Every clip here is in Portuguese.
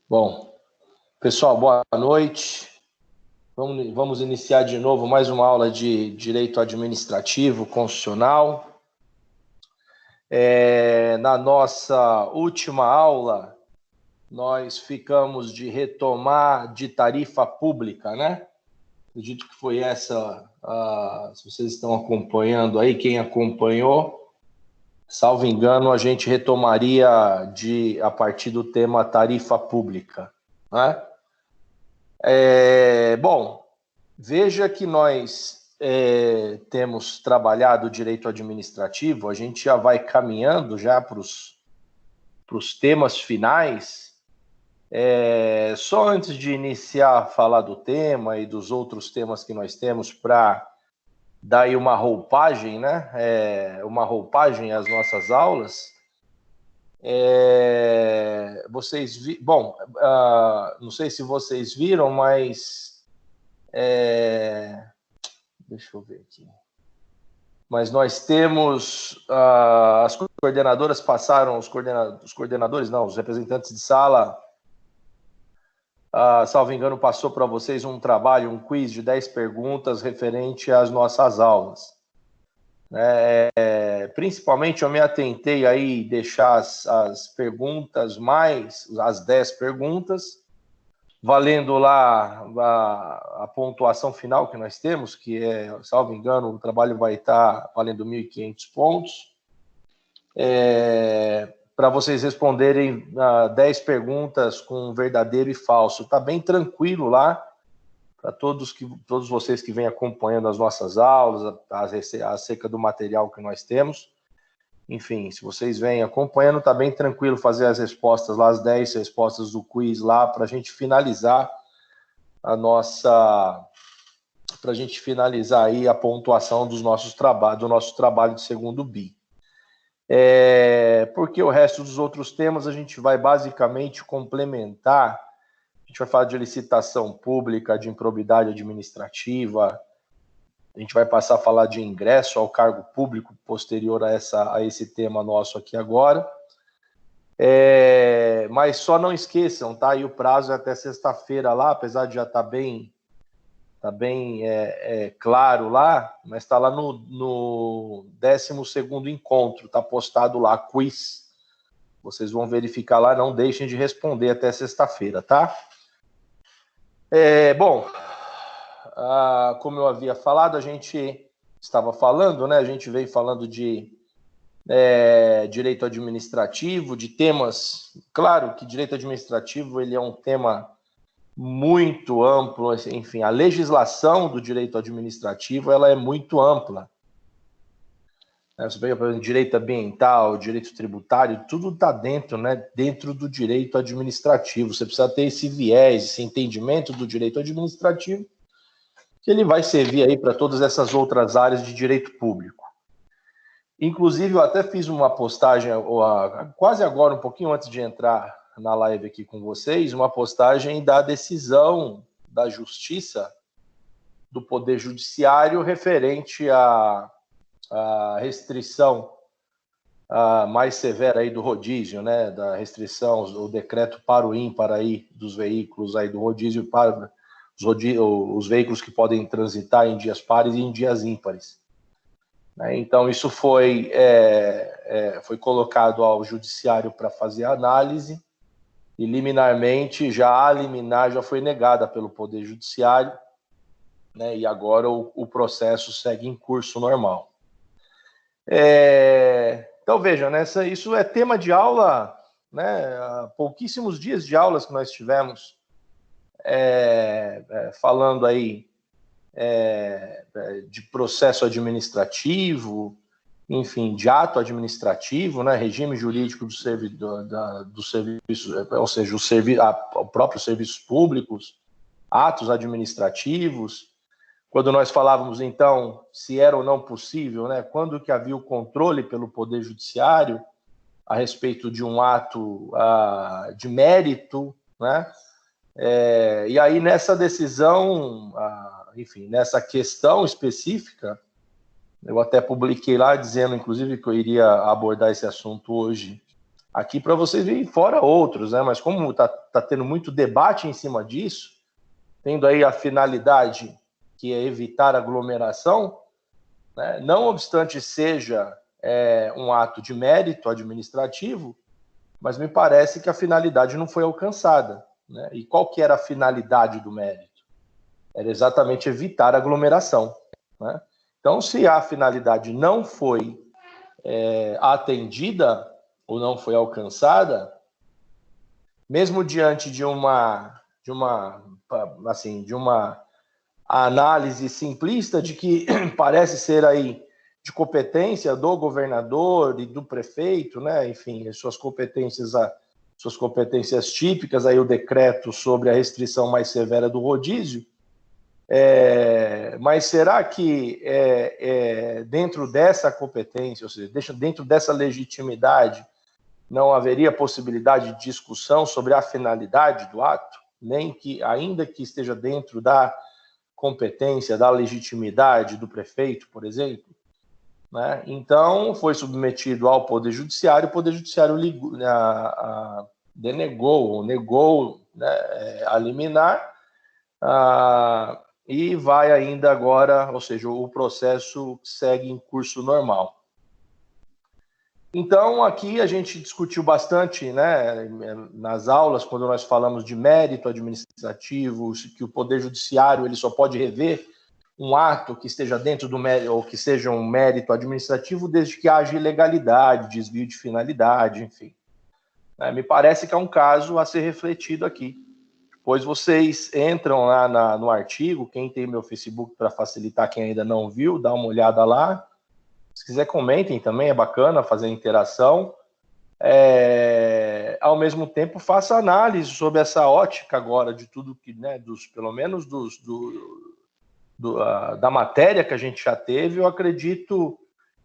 Bom, pessoal, boa noite. Vamos iniciar de novo mais uma aula de Direito Administrativo Constitucional. Na nossa última aula, nós ficamos de retomar de tarifa pública, né? Acredito que foi essa, se vocês estão acompanhando aí, quem acompanhou, salvo engano, a gente retomaria a partir do tema tarifa pública, né? Bom, veja que nós temos trabalhado o direito administrativo, a gente já vai caminhando já para os temas finais. Só antes de iniciar a falar do tema e dos outros temas que nós temos para dar aí uma roupagem, né? Uma roupagem às nossas aulas. Não sei se vocês viram, mas deixa eu ver aqui. Mas nós temos as coordenadoras passaram, os coordenadores não, os representantes de sala, salvo engano, passou para vocês um trabalho, um quiz de 10 perguntas referente às nossas aulas. Principalmente eu me atentei aí deixar as perguntas mais, as 10 perguntas, valendo lá a pontuação final que nós temos, que salvo engano, o trabalho vai estar valendo 1.500 pontos, para vocês responderem 10 perguntas com verdadeiro e falso. Está bem tranquilo lá, para todos vocês que vêm acompanhando as nossas aulas, acerca do material que nós temos. Enfim, se vocês vêm acompanhando, está bem tranquilo fazer as respostas lá, as 10 respostas do quiz lá, para a gente finalizar aí a pontuação do nosso trabalho de segundo bi. Porque o resto dos outros temas a gente vai basicamente complementar. A gente vai falar de licitação pública, de improbidade administrativa, a gente vai passar a falar de ingresso ao cargo público posterior a esse tema nosso aqui agora. Mas só não esqueçam, tá? E o prazo é até sexta-feira lá, apesar de já estar bem claro lá, mas está lá no 12º encontro, está postado lá, quiz. Vocês vão verificar lá, não deixem de responder até sexta-feira, tá? Bom, como eu havia falado, a gente estava falando, né? A gente veio falando de direito administrativo, de temas. Claro que direito administrativo ele é um tema muito amplo, enfim, a legislação do direito administrativo ela é muito ampla. Você pega, por exemplo, direito ambiental, direito tributário, tudo está dentro, né? Dentro do direito administrativo. Você precisa ter esse viés, esse entendimento do direito administrativo, que ele vai servir aí para todas essas outras áreas de direito público. Inclusive, eu até fiz uma postagem, quase agora, um pouquinho antes de entrar na live aqui com vocês, uma postagem da decisão da Justiça do Poder Judiciário referente à restrição mais severa aí do rodízio, né, da restrição, o decreto para o ímpar aí dos veículos aí do rodízio para os veículos que podem transitar em dias pares e em dias ímpares. Então, isso foi colocado ao judiciário para fazer a análise e, liminarmente, a liminar já foi negada pelo Poder Judiciário, né, e agora o processo segue em curso normal. Então, vejam, né, isso é tema de aula, né, há pouquíssimos dias de aulas que nós tivemos falando aí de processo administrativo, enfim, de ato administrativo, né, regime jurídico do serviço, ou seja, o próprio serviços públicos, atos administrativos. Quando nós falávamos, então, se era ou não possível, né, quando que havia o controle pelo Poder Judiciário a respeito de um ato de mérito, né, e aí nessa decisão, enfim, nessa questão específica, eu até publiquei lá dizendo, inclusive, que eu iria abordar esse assunto hoje aqui para vocês verem, fora outros, né? Mas como tá tendo muito debate em cima disso, tendo aí a finalidade que é evitar aglomeração, né? Não obstante seja um ato de mérito administrativo, mas me parece que a finalidade não foi alcançada, né? E qual que era a finalidade do mérito? Era exatamente evitar aglomeração, né? Então, se a finalidade não foi atendida ou não foi alcançada, mesmo diante de uma análise simplista de que parece ser aí de competência do governador e do prefeito, né? Enfim, suas competências típicas, aí o decreto sobre a restrição mais severa do rodízio. Mas será que dentro dessa competência, ou seja, dentro dessa legitimidade, não haveria possibilidade de discussão sobre a finalidade do ato, ainda que esteja dentro da competência, da legitimidade do prefeito, por exemplo, né? Então, foi submetido ao Poder Judiciário, o Poder Judiciário negou, né, a liminar, e vai ainda agora, ou seja, o processo segue em curso normal. Então, aqui a gente discutiu bastante, né, nas aulas, quando nós falamos de mérito administrativo, que o Poder Judiciário ele só pode rever um ato que esteja dentro do mérito, ou que seja um mérito administrativo, desde que haja ilegalidade, desvio de finalidade, enfim. Me parece que é um caso a ser refletido aqui. Pois vocês entram lá no artigo, quem tem meu Facebook para facilitar quem ainda não viu, dá uma olhada lá. Se quiser, comentem também, é bacana fazer interação. Ao mesmo tempo, faça análise sobre essa ótica agora de tudo que, né, pelo menos da matéria que a gente já teve. Eu acredito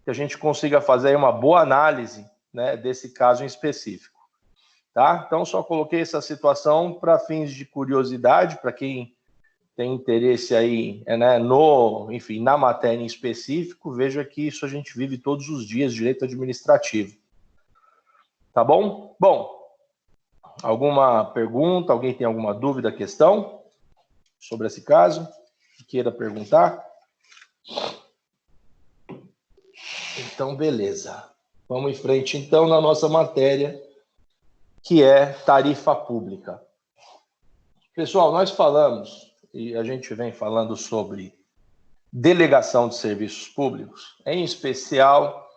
que a gente consiga fazer aí uma boa análise, né, desse caso em específico. Tá? Então, só coloquei essa situação para fins de curiosidade, para quem tem interesse aí, né, na matéria em específico, veja que isso a gente vive todos os dias, direito administrativo. Tá bom? Bom, alguma pergunta? Alguém tem alguma dúvida, questão sobre esse caso? Que queira perguntar? Então, beleza. Vamos em frente, então, na nossa matéria, que é tarifa pública. Pessoal, nós falamos, e a gente vem falando sobre delegação de serviços públicos, em especial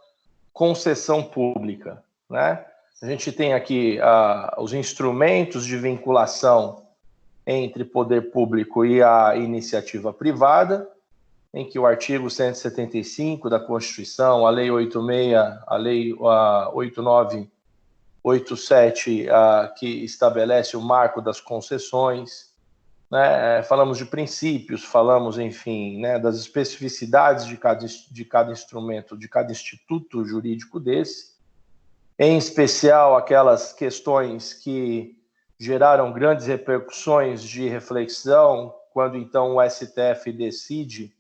concessão pública, né? A gente tem aqui os instrumentos de vinculação entre poder público e a iniciativa privada, em que o artigo 175 da Constituição, a Lei 86, a Lei 8987, que estabelece o marco das concessões, né? Falamos de princípios, falamos, enfim, né, das especificidades de cada instrumento, de cada instituto jurídico desse, em especial aquelas questões que geraram grandes repercussões de reflexão, quando então o STF decide,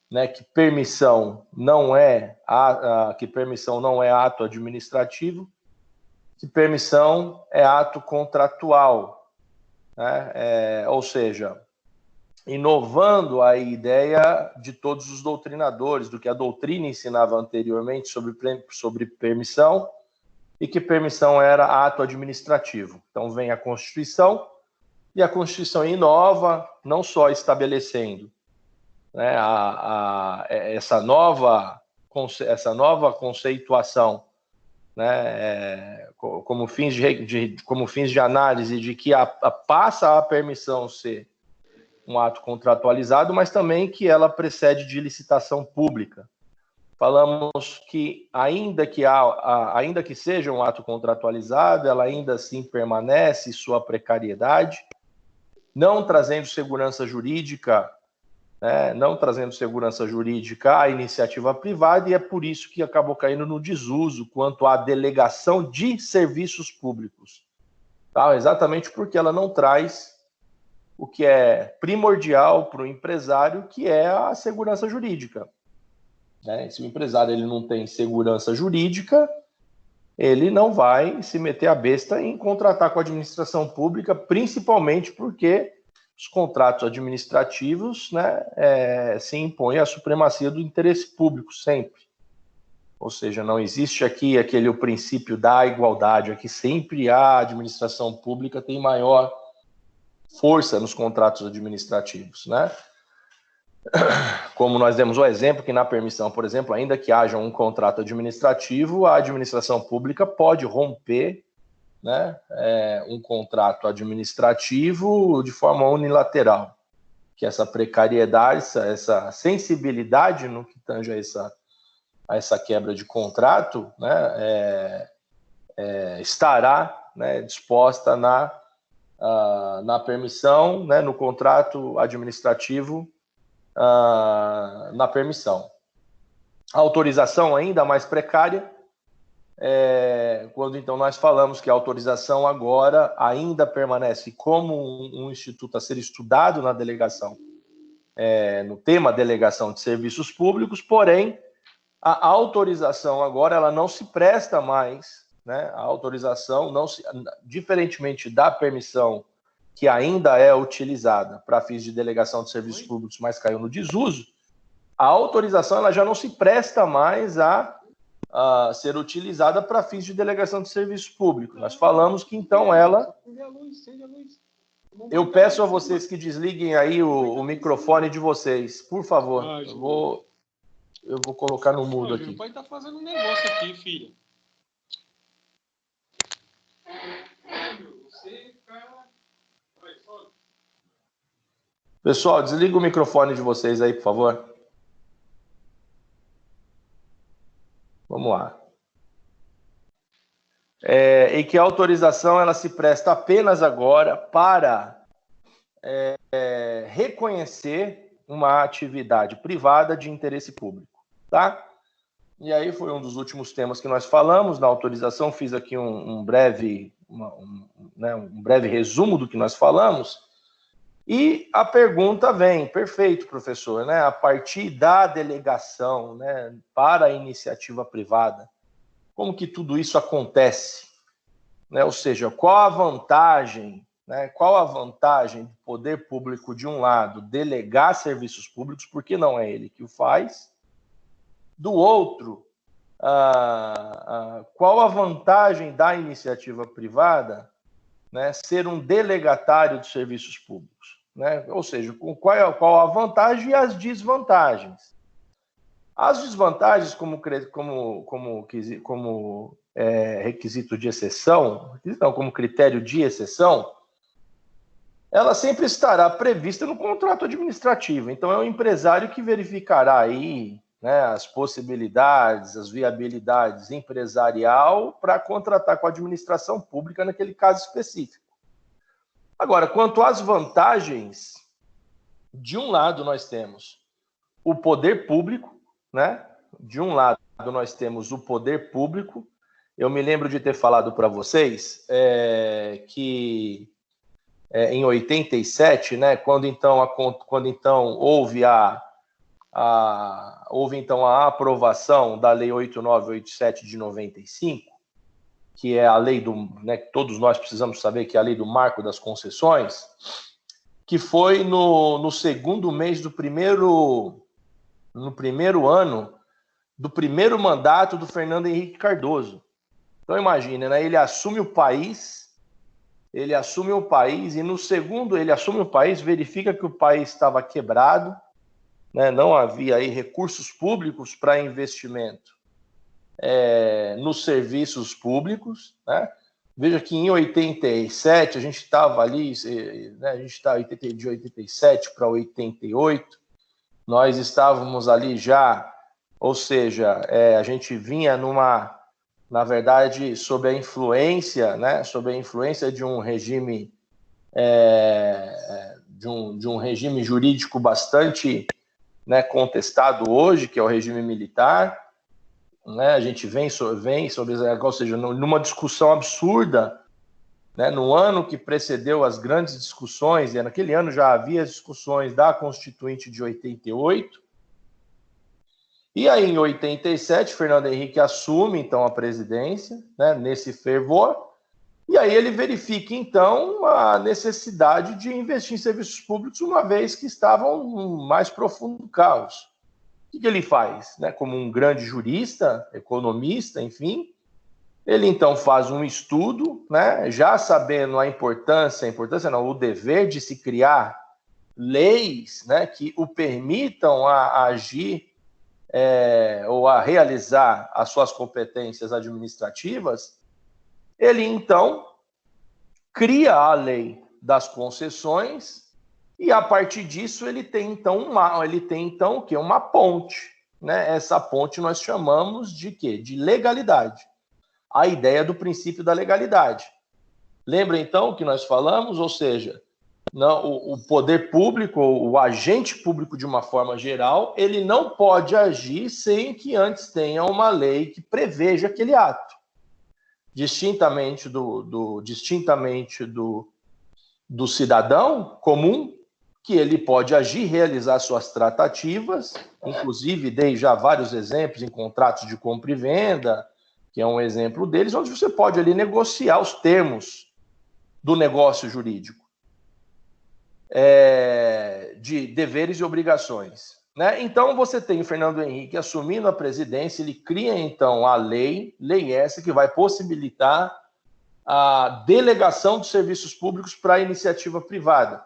né, que permissão não é ato administrativo, que permissão é ato contratual, né? Ou seja, inovando a ideia de todos os doutrinadores, do que a doutrina ensinava anteriormente sobre permissão, e que permissão era ato administrativo. Então vem a Constituição, e a Constituição inova, não só estabelecendo, né, essa nova conceituação, né, como fins de análise de que passa a permissão ser um ato contratualizado, mas também que ela precede de licitação pública. Falamos que ainda que seja um ato contratualizado, ela ainda assim permanece sua precariedade, não trazendo segurança jurídica, né, à iniciativa privada, e é por isso que acabou caindo no desuso quanto à delegação de serviços públicos. Tá? Exatamente porque ela não traz o que é primordial para o empresário, que é a segurança jurídica. Se o empresário ele não tem segurança jurídica, ele não vai se meter a besta em contratar com a administração pública, principalmente porque os contratos administrativos, né, se impõem a supremacia do interesse público sempre. Ou seja, não existe aqui o princípio da igualdade, aqui sempre a administração pública tem maior força nos contratos administrativos, né? Como nós demos o exemplo que na permissão, por exemplo, ainda que haja um contrato administrativo, a administração pública pode romper, né, um contrato administrativo de forma unilateral, que essa precariedade, essa sensibilidade no que tange a essa quebra de contrato, né, estará, né, disposta na permissão, né, no contrato administrativo, na permissão. A autorização ainda mais precária, quando então nós falamos que a autorização agora ainda permanece como um instituto a ser estudado na delegação, no tema delegação de serviços públicos, porém, a autorização agora ela não se presta mais, né? A autorização, diferentemente da permissão, que ainda é utilizada para fins de delegação de serviços públicos, mas caiu no desuso, a autorização ela já não se presta mais a ser utilizada para fins de delegação de serviços públicos. Nós falamos que, então, ela... Eu peço a vocês que desliguem aí o microfone de vocês, por favor. Eu vou colocar no mudo aqui. Meu pai tá fazendo um negócio aqui, filho. Pessoal, desliga o microfone de vocês aí, por favor. Vamos lá. E que a autorização ela se presta apenas agora para reconhecer uma atividade privada de interesse público, tá? E aí foi um dos últimos temas que nós falamos na autorização. Fiz aqui um breve resumo do que nós falamos. E a pergunta vem, perfeito, professor, né? A partir da delegação, né, para a iniciativa privada, como que tudo isso acontece? Né? Ou seja, qual a vantagem, né? Qual a vantagem do poder público, de um lado, delegar serviços públicos, porque não é ele que o faz, do outro, qual a vantagem da iniciativa privada, né, ser um delegatário de serviços públicos? Né? Ou seja, qual a vantagem e as desvantagens? As desvantagens, como requisito de exceção, não, como critério de exceção, ela sempre estará prevista no contrato administrativo. Então, é o empresário que verificará aí, né, as possibilidades, as viabilidades empresarial para contratar com a administração pública naquele caso específico. Agora, quanto às vantagens, de um lado nós temos o poder público, né? De um lado nós temos o poder público. Eu me lembro de ter falado para vocês que em 87, né, quando então houve a aprovação da Lei 8987 de 95, que é a lei né, que todos nós precisamos saber, que é a lei do marco das concessões, que foi no segundo mês no primeiro ano do primeiro mandato do Fernando Henrique Cardoso. Então imagine, né, ele assume o país e no segundo ele assume o país, verifica que o país estava quebrado, né, não havia aí recursos públicos para investimento nos serviços públicos, né? Veja que em 87 a gente estava ali, né, a gente está de 87 para 88, nós estávamos ali já, ou seja, a gente vinha na verdade, sob a influência, né, de um regime de um regime jurídico bastante, né, contestado hoje, que é o regime militar. Né, a gente vem sobre, ou seja, numa discussão absurda, né, no ano que precedeu as grandes discussões, e naquele ano já havia as discussões da Constituinte de 88, E aí, em 87, Fernando Henrique assume, então, a presidência, né, nesse fervor, e aí ele verifica, então, a necessidade de investir em serviços públicos, uma vez que estavam no mais profundo caos. O que ele faz? Né, como um grande jurista, economista, enfim, ele, então, faz um estudo, né, já sabendo a importância não, o dever de se criar leis, né, que o permitam a agir ou a realizar as suas competências administrativas. Ele, então, cria a lei das concessões e, a partir disso, ele tem, então, o quê? Uma ponte. Né? Essa ponte nós chamamos de quê? De legalidade. A ideia do princípio da legalidade. Lembra, então, que nós falamos? Ou seja, não, o poder público, o agente público, de uma forma geral, ele não pode agir sem que antes tenha uma lei que preveja aquele ato. Distintamente do cidadão comum, que ele pode agir, realizar suas tratativas, inclusive dei já vários exemplos em contratos de compra e venda, que é um exemplo deles, onde você pode ali negociar os termos do negócio jurídico, de deveres e obrigações. Né? Então, você tem o Fernando Henrique assumindo a presidência, ele cria, então, a lei essa que vai possibilitar a delegação de serviços públicos para a iniciativa privada,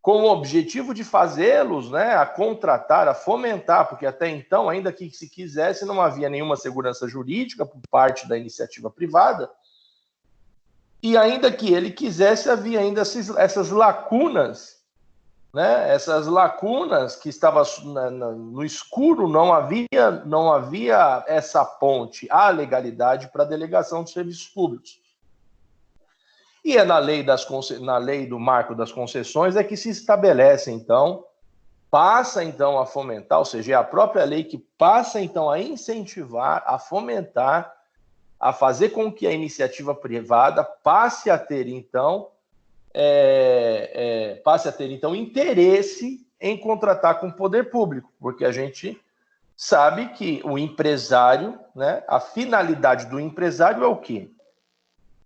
com o objetivo de fazê-los, né, a contratar, a fomentar, porque até então, ainda que se quisesse, não havia nenhuma segurança jurídica por parte da iniciativa privada, e ainda que ele quisesse, havia ainda essas lacunas, né? Essas lacunas que estavam no escuro, não havia essa ponte à legalidade para a delegação de serviços públicos. E é na lei do marco das concessões é que se estabelece, então, passa, então, a fomentar, ou seja, é a própria lei que passa, então, a incentivar, a fomentar, a fazer com que a iniciativa privada passe a ter, então, interesse em contratar com o poder público, porque a gente sabe que o empresário, né, a finalidade do empresário é o quê?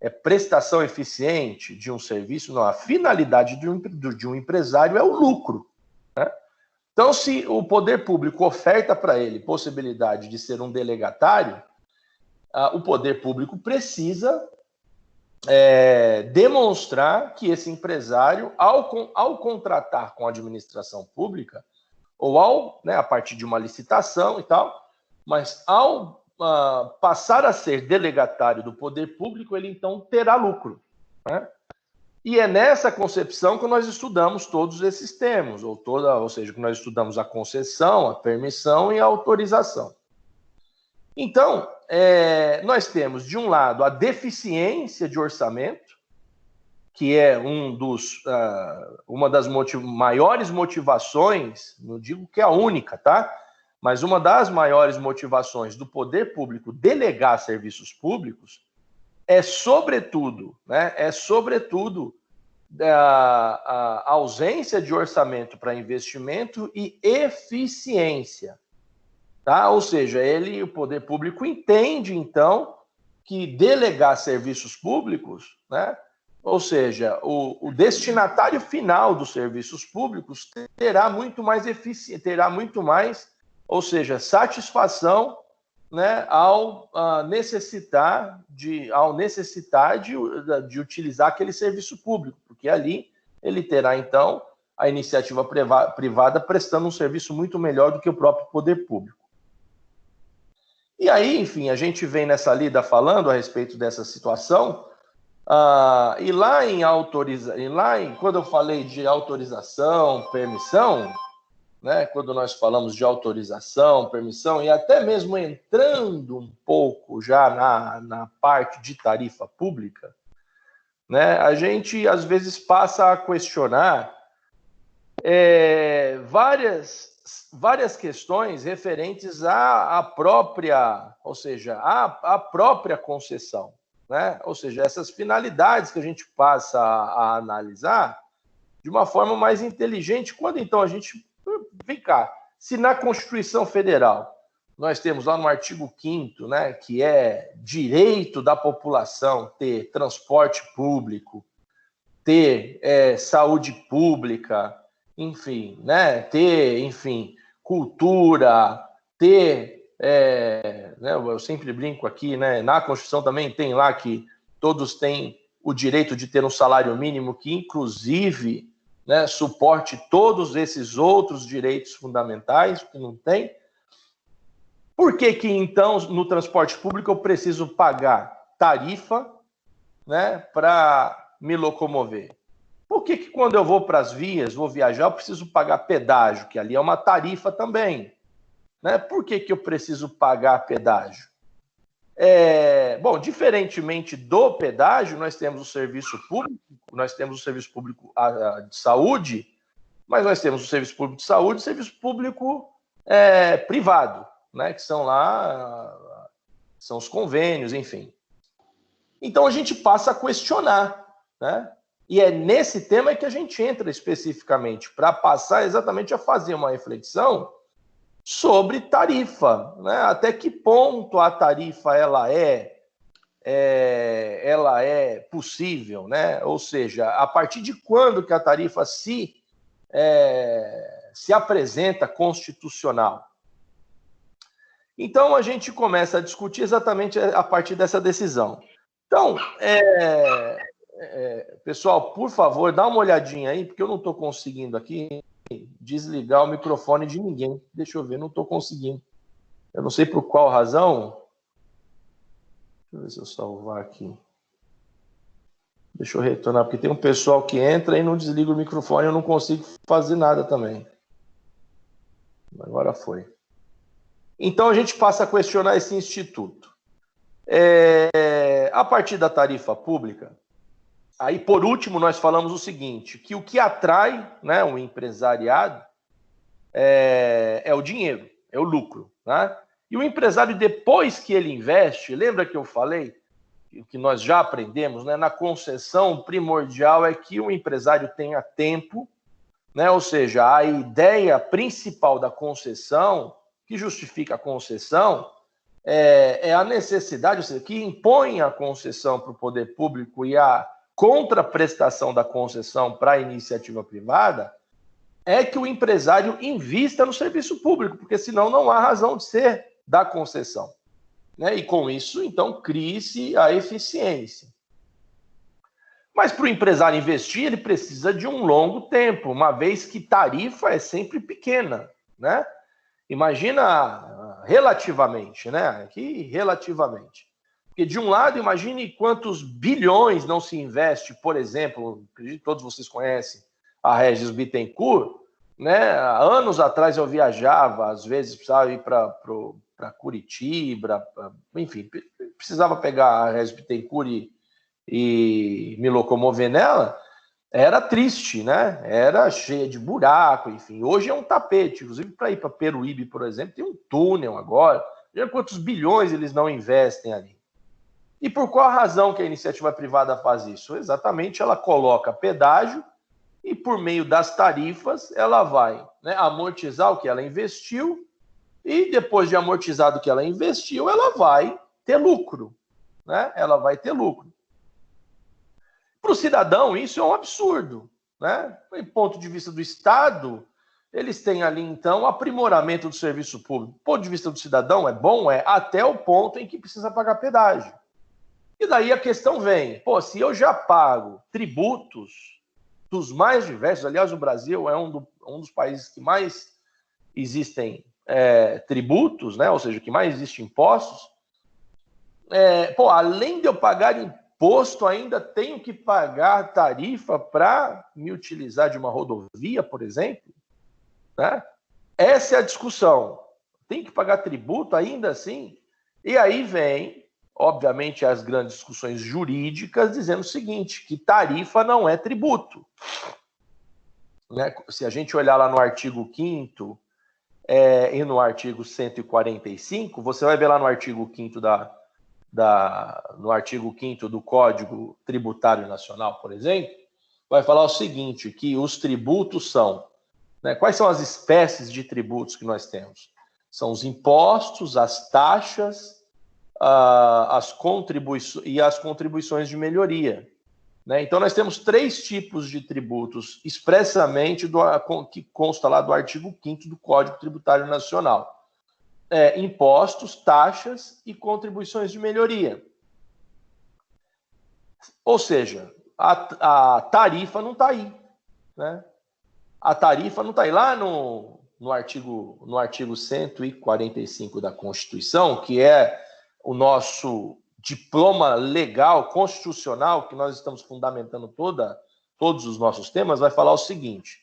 É prestação eficiente de um serviço? Não, a finalidade de um empresário é o lucro. Né? Então, se o poder público oferta para ele possibilidade de ser um delegatário, o poder público precisa demonstrar que esse empresário, ao contratar com a administração pública, ou a partir de uma licitação e tal, mas ao passar a ser delegatário do poder público, ele então terá lucro. Né? E é nessa concepção que nós estudamos todos esses termos, ou seja, que nós estudamos a concessão, a permissão e a autorização. Então, nós temos, de um lado, a deficiência de orçamento, que é uma das maiores motivações, não digo que é a única, tá? Mas uma das maiores motivações do poder público delegar serviços públicos é, sobretudo, a ausência de orçamento para investimento e eficiência. Tá? Ou seja, o poder público entende, então, que delegar serviços públicos, né? Ou seja, o destinatário final dos serviços públicos terá muito mais ou seja, satisfação, né, ao necessitar de utilizar aquele serviço público, porque ali ele terá, então, a iniciativa privada prestando um serviço muito melhor do que o próprio poder público. E aí, enfim, a gente vem nessa lida falando a respeito dessa situação, e quando eu falei de autorização, permissão, né, quando nós falamos de autorização, permissão, e até mesmo entrando um pouco já na parte de tarifa pública, né, a gente às vezes passa a questionar várias questões referentes à própria, ou seja, à própria concessão, né? Ou seja, essas finalidades que a gente passa a analisar de uma forma mais inteligente, quando então a gente... Vem cá, se na Constituição Federal nós temos lá no artigo 5º, né, que é direito da população ter transporte público, ter saúde pública, enfim, né, ter, enfim, cultura, ter, né, eu sempre brinco aqui, né, na Constituição também tem lá que todos têm o direito de ter um salário mínimo que, inclusive, né, suporte todos esses outros direitos fundamentais que não tem. Por que que, então, no transporte público eu preciso pagar tarifa, né, para me locomover? Por que que quando eu vou para as vias, vou viajar, eu preciso pagar pedágio, que ali é uma tarifa também, né? Por que que eu preciso pagar pedágio? Bom, diferentemente do pedágio, nós temos o serviço público, de saúde, mas nós temos o serviço público de saúde e o serviço público privado, né? Que são lá, são os convênios, enfim. Então a gente passa a questionar, né? E é nesse tema que a gente entra especificamente, para passar exatamente a fazer uma reflexão sobre tarifa, né? Até que ponto a tarifa ela é possível, né? Ou seja, a partir de quando que a tarifa se apresenta constitucional. Então a gente começa a discutir exatamente a partir dessa decisão. Então, pessoal, por favor, dá uma olhadinha aí, porque eu não estou conseguindo aqui desligar o microfone de ninguém. Deixa eu ver, não estou conseguindo. Eu não sei por qual razão. Deixa eu ver se eu salvar aqui. Deixa eu retornar, porque tem um pessoal que entra e não desliga o microfone, eu não consigo fazer nada também. Agora foi. Então a gente passa a questionar esse instituto. A partir da tarifa pública, aí por último nós falamos o seguinte, que o que atrai, né, o empresariado é o dinheiro, é o lucro, né? E o empresário, depois que ele investe, lembra que eu falei, o que nós já aprendemos, né, na concessão, o primordial é que o empresário tenha tempo, né? Ou seja, a ideia principal da concessão, que justifica a concessão, é a necessidade, ou seja, que impõe a concessão para o poder público e a contraprestação da concessão para a iniciativa privada, é que o empresário invista no serviço público, porque senão não há razão de ser da concessão, né? E com isso, então, crie-se a eficiência. Mas para o empresário investir, ele precisa de um longo tempo, uma vez que tarifa é sempre pequena, né? Imagina relativamente, né? Aqui relativamente. Porque de um lado, imagine quantos bilhões não se investe, por exemplo, acredito que todos vocês conhecem a Regis Bittencourt, né? Há anos atrás eu viajava, às vezes precisava ir para Curitiba, enfim, precisava pegar a Regis Bittencourt e me locomover nela. Era triste, né? Era cheia de buraco, enfim. Hoje é um tapete. Inclusive, para ir para Peruíbe, por exemplo, tem um túnel agora. Veja quantos bilhões eles não investem ali. E por qual razão que a iniciativa privada faz isso? Exatamente, ela coloca pedágio e, por meio das tarifas, ela vai, né, amortizar o que ela investiu e, depois de amortizado o que ela investiu, ela vai ter lucro, né? Ela vai ter lucro. Para o cidadão, isso é um absurdo, né? Do ponto de vista do Estado, eles têm ali, então, o aprimoramento do serviço público. Do ponto de vista do cidadão, é bom, até o ponto em que precisa pagar pedágio. E daí a questão vem, se eu já pago tributos dos mais diversos, aliás, o Brasil é um dos países que mais existem tributos, né? Ou seja, que mais existem impostos, além de eu pagar imposto, ainda tenho que pagar tarifa para me utilizar de uma rodovia, por exemplo, né? Essa é a discussão. Tem que pagar tributo ainda assim? E aí vem, obviamente, as grandes discussões jurídicas dizendo o seguinte, que tarifa não é tributo, né? Se a gente olhar lá no artigo 5º e no artigo 145, você vai ver lá no artigo 5º no artigo 5º do Código Tributário Nacional, por exemplo, vai falar o seguinte, que os tributos são, né, quais são as espécies de tributos que nós temos? São os impostos, as taxas, as contribuições de melhoria. Né? Então, nós temos 3 tipos de tributos expressamente que consta lá do artigo 5º do Código Tributário Nacional. Impostos, taxas e contribuições de melhoria. Ou seja, a tarifa não está aí. Né? A tarifa não está aí. Lá no artigo 145 da Constituição, que é o nosso diploma legal, constitucional, que nós estamos fundamentando todos os nossos temas, vai falar o seguinte.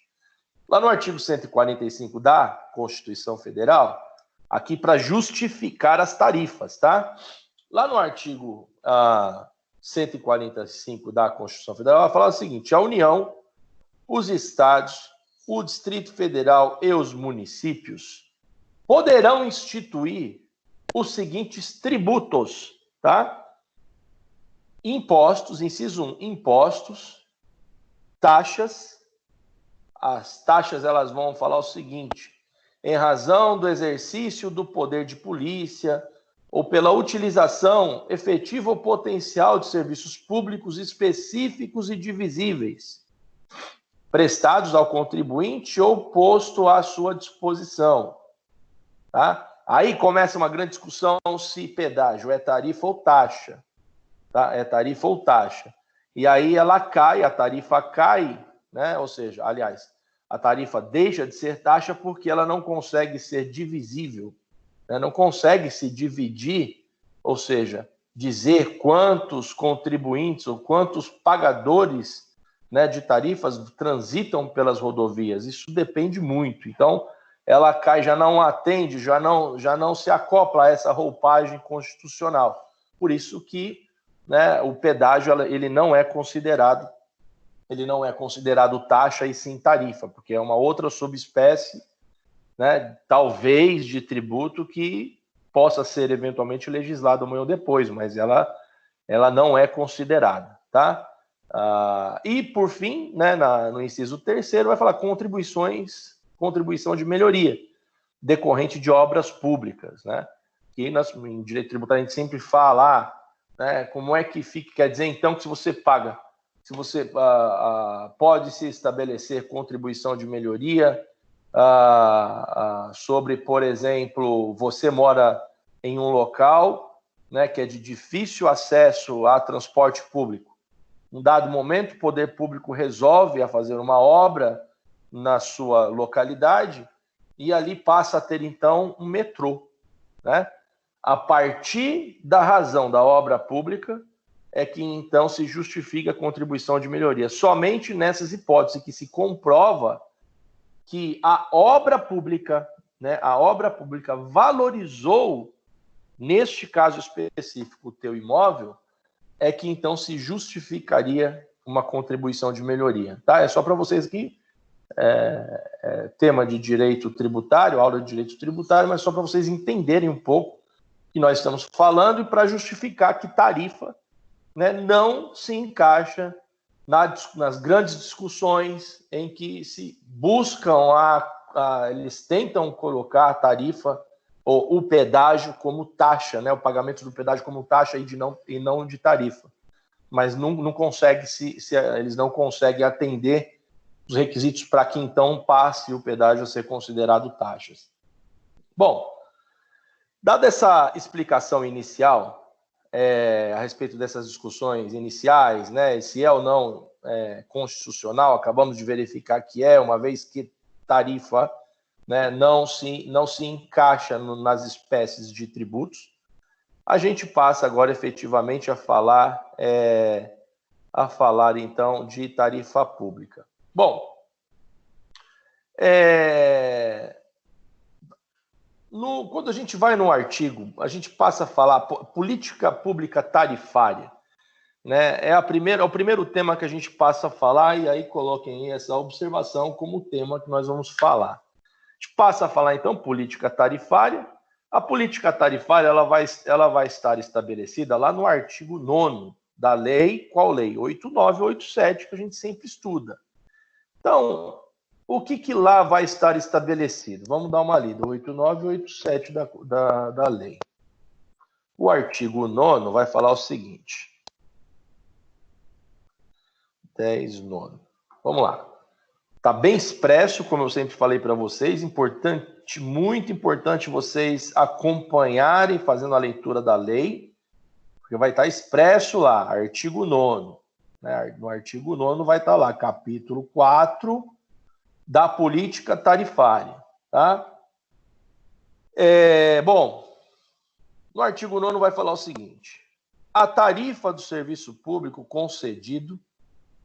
Lá no artigo 145 da Constituição Federal, aqui para justificar as tarifas, tá? Lá no artigo 145 da Constituição Federal, vai falar o seguinte: a União, os estados, o Distrito Federal e os municípios poderão instituir os seguintes tributos, tá? Impostos, inciso 1, impostos, taxas. As taxas, elas vão falar o seguinte: em razão do exercício do poder de polícia ou pela utilização efetiva ou potencial de serviços públicos específicos e divisíveis, prestados ao contribuinte ou posto à sua disposição. Tá? Aí começa uma grande discussão se pedágio é tarifa ou taxa. Tá? É tarifa ou taxa. E aí ela cai, a tarifa cai, né? Ou seja, aliás, a tarifa deixa de ser taxa porque ela não consegue ser divisível, né? Não consegue se dividir, ou seja, dizer quantos contribuintes ou quantos pagadores, né, de tarifas transitam pelas rodovias. Isso depende muito. Então, ela cai, já não atende, já não se acopla a essa roupagem constitucional. Por isso que, né, o pedágio ele não é considerado taxa e sim tarifa, porque é uma outra subespécie, né, talvez de tributo que possa ser eventualmente legislado amanhã ou depois, mas ela não é considerada, tá? E, por fim, né, no inciso 3º, vai falar contribuição de melhoria, decorrente de obras públicas, né? Que em direito tributário a gente sempre fala, né, como é que fica, quer dizer, então, que se você pode se estabelecer contribuição de melhoria sobre, por exemplo, você mora em um local, né, que é de difícil acesso a transporte público. Em dado momento, o poder público resolve a fazer uma obra na sua localidade e ali passa a ter, então, um metrô, né? A partir da razão da obra pública é que, então, se justifica a contribuição de melhoria. Somente nessas hipóteses que se comprova que a obra pública, né, valorizou, neste caso específico, o teu imóvel, é que então se justificaria uma contribuição de melhoria. Tá? É só para vocês aqui, tema de direito tributário, aula de direito tributário, mas só para vocês entenderem um pouco que nós estamos falando e para justificar que tarifa, né, não se encaixa nas grandes discussões em que se buscam, eles tentam colocar a tarifa ou o pedágio como taxa, né, o pagamento do pedágio como taxa e não de tarifa. Mas não consegue eles não conseguem atender os requisitos para que então passe o pedágio a ser considerado taxas. Bom, dada essa explicação inicial a respeito dessas discussões iniciais, né, se é ou não constitucional, acabamos de verificar que uma vez que tarifa, né, não se encaixa nas espécies de tributos, a gente passa agora efetivamente a falar então de tarifa pública. Bom, quando a gente vai no artigo, a gente passa a falar política pública tarifária, né? É o primeiro tema que a gente passa a falar, e aí coloquem aí essa observação como tema que nós vamos falar. A gente passa a falar, então, política tarifária. A política tarifária ela vai estar estabelecida lá no artigo 9º da lei, qual lei? 8987, que a gente sempre estuda. Então, o que lá vai estar estabelecido? Vamos dar uma lida, 89 e 87 da lei. O artigo 9º vai falar o seguinte. 10º. Vamos lá. Está bem expresso, como eu sempre falei para vocês, importante, muito importante vocês acompanharem fazendo a leitura da lei, porque vai estar expresso lá, artigo 9º. Né? No artigo 9º vai estar lá, capítulo 4 da política tarifária. Tá? Bom, no artigo 9º vai falar o seguinte: a tarifa do serviço público concedido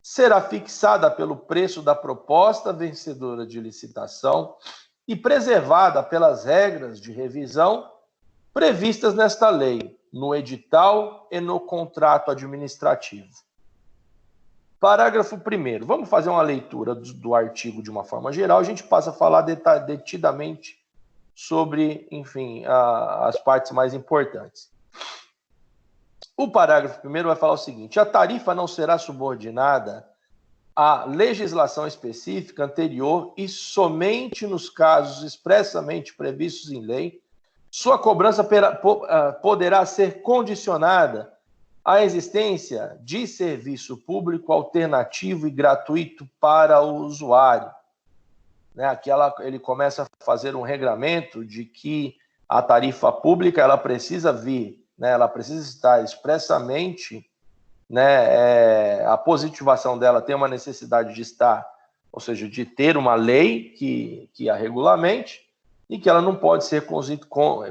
será fixada pelo preço da proposta vencedora de licitação e preservada pelas regras de revisão previstas nesta lei, no edital e no contrato administrativo. Parágrafo 1º. Vamos fazer uma leitura do artigo de uma forma geral, a gente passa a falar detidamente sobre, enfim, as partes mais importantes. O parágrafo 1º vai falar o seguinte: a tarifa não será subordinada à legislação específica anterior e somente nos casos expressamente previstos em lei, sua cobrança poderá ser condicionada à existência de serviço público alternativo e gratuito para o usuário. Né? Aqui ele começa a fazer um regramento de que a tarifa pública ela precisa vir, né? Ela precisa estar expressamente, né? A positivação dela tem uma necessidade de estar, ou seja, de ter uma lei que a regulamente, e que ela não pode ser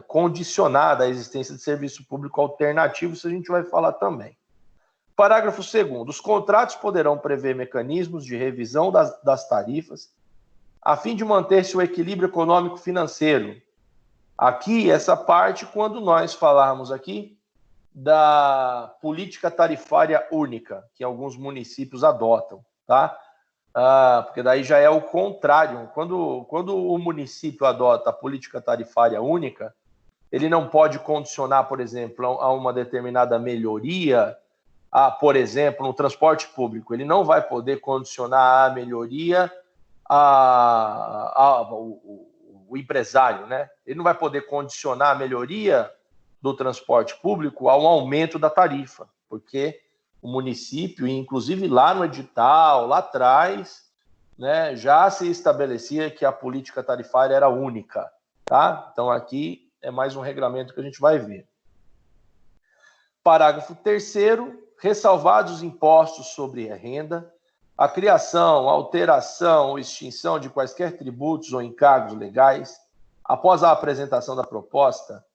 condicionada à existência de serviço público alternativo, isso a gente vai falar também. Parágrafo 2º. Os contratos poderão prever mecanismos de revisão das tarifas a fim de manter-se o equilíbrio econômico-financeiro. Aqui, essa parte, quando nós falarmos aqui da política tarifária única, que alguns municípios adotam, tá? Porque daí já é o contrário. Quando o município adota a política tarifária única, ele não pode condicionar, por exemplo, a uma determinada melhoria, por exemplo, no transporte público. Ele não vai poder condicionar a melhoria o empresário, né? Ele não vai poder condicionar a melhoria do transporte público a um aumento da tarifa, porque o município, inclusive lá no edital, lá atrás, né, já se estabelecia que a política tarifária era única, tá? Então aqui é mais um regramento que a gente vai ver. Parágrafo 3º, ressalvados os impostos sobre a renda, a criação, alteração ou extinção de quaisquer tributos ou encargos legais, após a apresentação da proposta,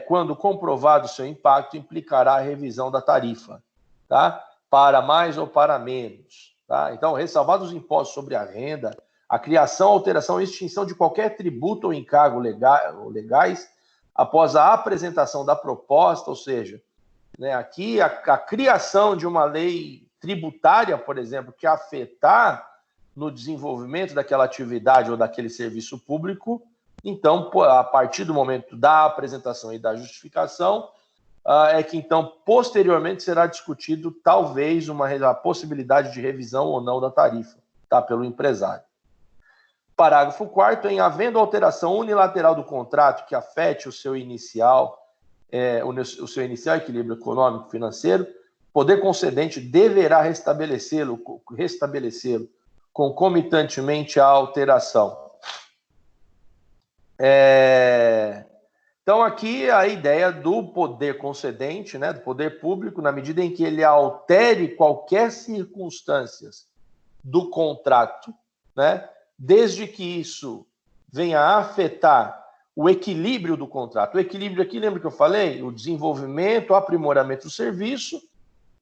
quando comprovado seu impacto, implicará a revisão da tarifa, tá? Para mais ou para menos. Tá? Então, ressalvados os impostos sobre a renda, a criação, alteração ou extinção de qualquer tributo ou encargo legais, após a apresentação da proposta, ou seja, né, aqui a criação de uma lei tributária, por exemplo, que afetar no desenvolvimento daquela atividade ou daquele serviço público, então, a partir do momento da apresentação e da justificação, é que, então, posteriormente será discutido, talvez, a possibilidade de revisão ou não da tarifa, tá, pelo empresário. Parágrafo 4º, em havendo alteração unilateral do contrato que afete o seu inicial equilíbrio econômico financeiro, o poder concedente deverá restabelecê-lo concomitantemente à alteração. Então, aqui a ideia do poder concedente, né, do poder público, na medida em que ele altere qualquer circunstâncias do contrato, né, desde que isso venha a afetar o equilíbrio do contrato. O equilíbrio aqui, lembra que eu falei? O desenvolvimento, o aprimoramento do serviço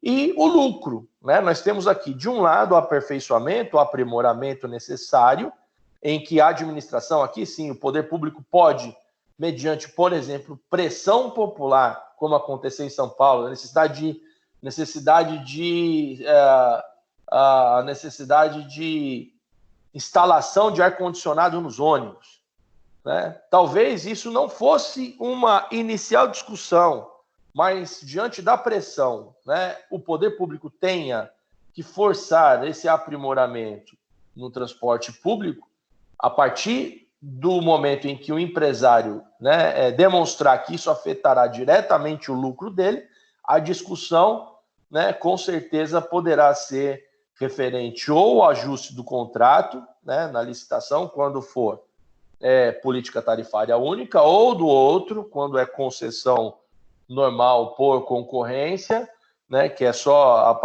e o lucro. Né? Nós temos aqui, de um lado, o aperfeiçoamento, o aprimoramento necessário, em que a administração, aqui sim, o poder público pode, mediante, por exemplo, pressão popular, como aconteceu em São Paulo, a necessidade de instalação de ar-condicionado nos ônibus. Né? Talvez isso não fosse uma inicial discussão, mas diante da pressão, né, o poder público tenha que forçar esse aprimoramento no transporte público, a partir do momento em que o empresário, né, demonstrar que isso afetará diretamente o lucro dele, a discussão, né, com certeza poderá ser referente ou ao ajuste do contrato, né, na licitação, quando for política tarifária única, ou do outro, quando é concessão normal por concorrência, né, que é só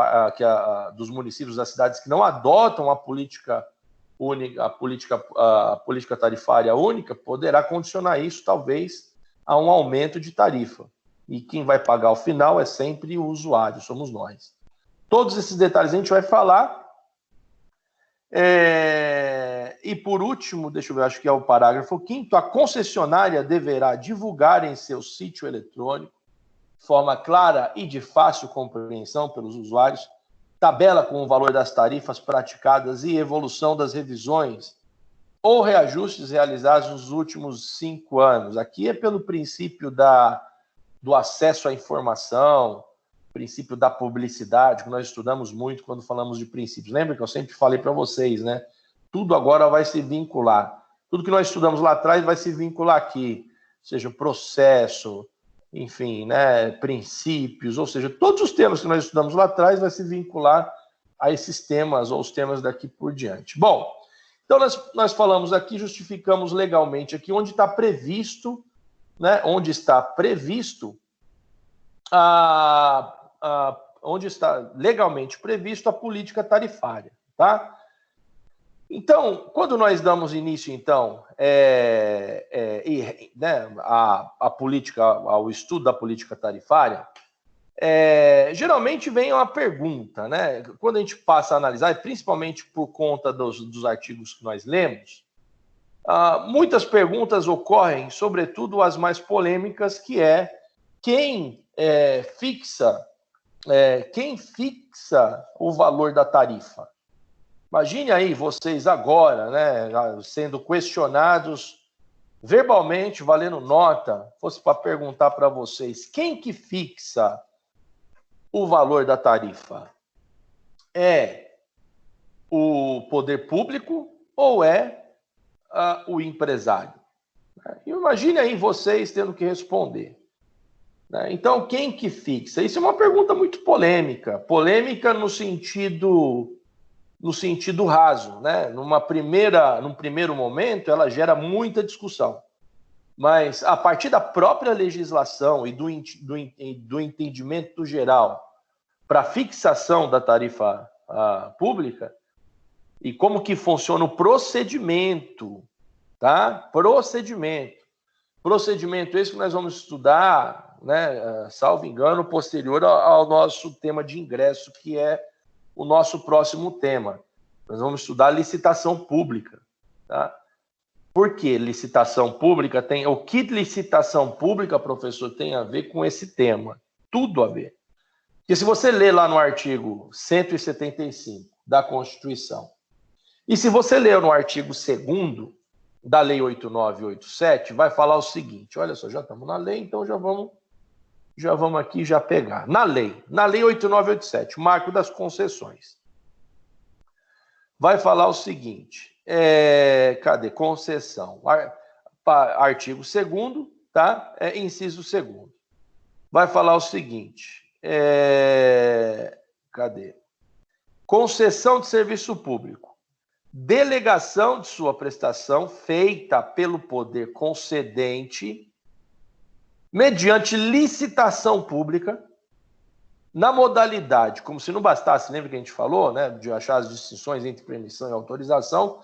dos municípios das cidades que não adotam a política única, a política tarifária única, poderá condicionar isso, talvez, a um aumento de tarifa. E quem vai pagar ao final é sempre o usuário, somos nós. Todos esses detalhes a gente vai falar. E por último, deixa eu ver, acho que é o parágrafo 5º, a concessionária deverá divulgar em seu sítio eletrônico, de forma clara e de fácil compreensão pelos usuários, tabela com o valor das tarifas praticadas e evolução das revisões ou reajustes realizados nos últimos 5 anos. Aqui é pelo princípio do acesso à informação, princípio da publicidade, que nós estudamos muito quando falamos de princípios. Lembra que eu sempre falei para vocês, né? Tudo agora vai se vincular. Tudo que nós estudamos lá atrás vai se vincular aqui, seja processo, enfim, né, princípios, ou seja, todos os temas que nós estudamos lá atrás vai se vincular a esses temas ou os temas daqui por diante. Bom, então nós falamos aqui, justificamos legalmente aqui onde está previsto, né, onde está legalmente previsto a política tarifária, tá? Então, quando nós damos início, então, a política, ao estudo da política tarifária, geralmente vem uma pergunta, né? Quando a gente passa a analisar, e principalmente por conta dos artigos que nós lemos, muitas perguntas ocorrem, sobretudo as mais polêmicas, que é quem fixa o valor da tarifa. Imagine aí vocês agora, né, sendo questionados verbalmente, valendo nota, fosse para perguntar para vocês, quem que fixa o valor da tarifa? É o poder público ou é o empresário? Imagine aí vocês tendo que responder. Então, quem que fixa? Isso é uma pergunta muito polêmica. Polêmica no sentido raso, né? Num primeiro momento, ela gera muita discussão. Mas, a partir da própria legislação e do entendimento geral para a fixação da tarifa pública, e como que funciona o procedimento, tá? Procedimento esse que nós vamos estudar, né, salvo engano, posterior ao nosso tema de ingresso, que é o nosso próximo tema. Nós vamos estudar licitação pública, tá? Por que licitação pública o que licitação pública, professor, tem a ver com esse tema? Tudo a ver. Porque se você ler lá no artigo 175 da Constituição, e se você ler no artigo 2º da Lei 8987, vai falar o seguinte, olha só, já estamos na lei, então já vamos aqui já pegar. Na lei 8987, Marco das Concessões, vai falar o seguinte, cadê? Concessão. Artigo 2º, tá? Inciso 2º. Vai falar o seguinte, cadê? Concessão de serviço público. Delegação de sua prestação feita pelo poder concedente mediante licitação pública, na modalidade, como se não bastasse, lembra que a gente falou, né, de achar as distinções entre permissão e autorização,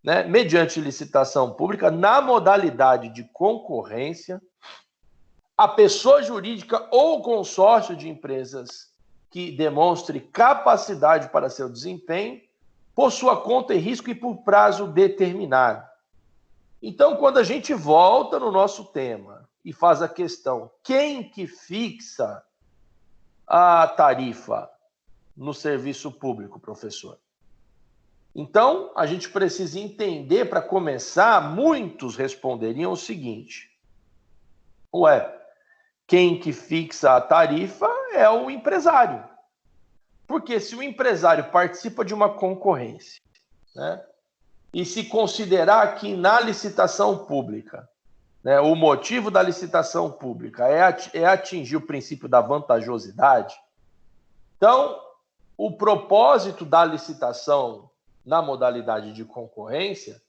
né, mediante licitação pública, na modalidade de concorrência, a pessoa jurídica ou consórcio de empresas que demonstre capacidade para seu desempenho, por sua conta e risco e por prazo determinado. Então, quando a gente volta no nosso tema e faz a questão, quem que fixa a tarifa no serviço público, professor? Então, a gente precisa entender, para começar, muitos responderiam o seguinte, quem que fixa a tarifa é o empresário. Porque se o empresário participa de uma concorrência, né, e se considerar que na licitação pública, né, o motivo da licitação pública é atingir o princípio da vantajosidade, então, o propósito da licitação na modalidade de concorrência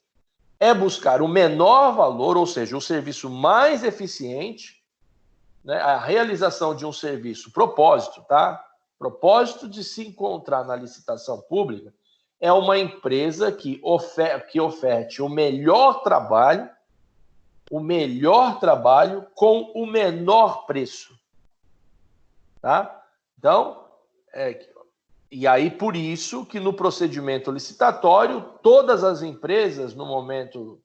é buscar o menor valor, ou seja, o serviço mais eficiente, né, a realização de um serviço, propósito, tá? Propósito de se encontrar na licitação pública é uma empresa que oferte o melhor trabalho com o menor preço, tá? Então, e aí por isso que no procedimento licitatório, todas as empresas, no momento,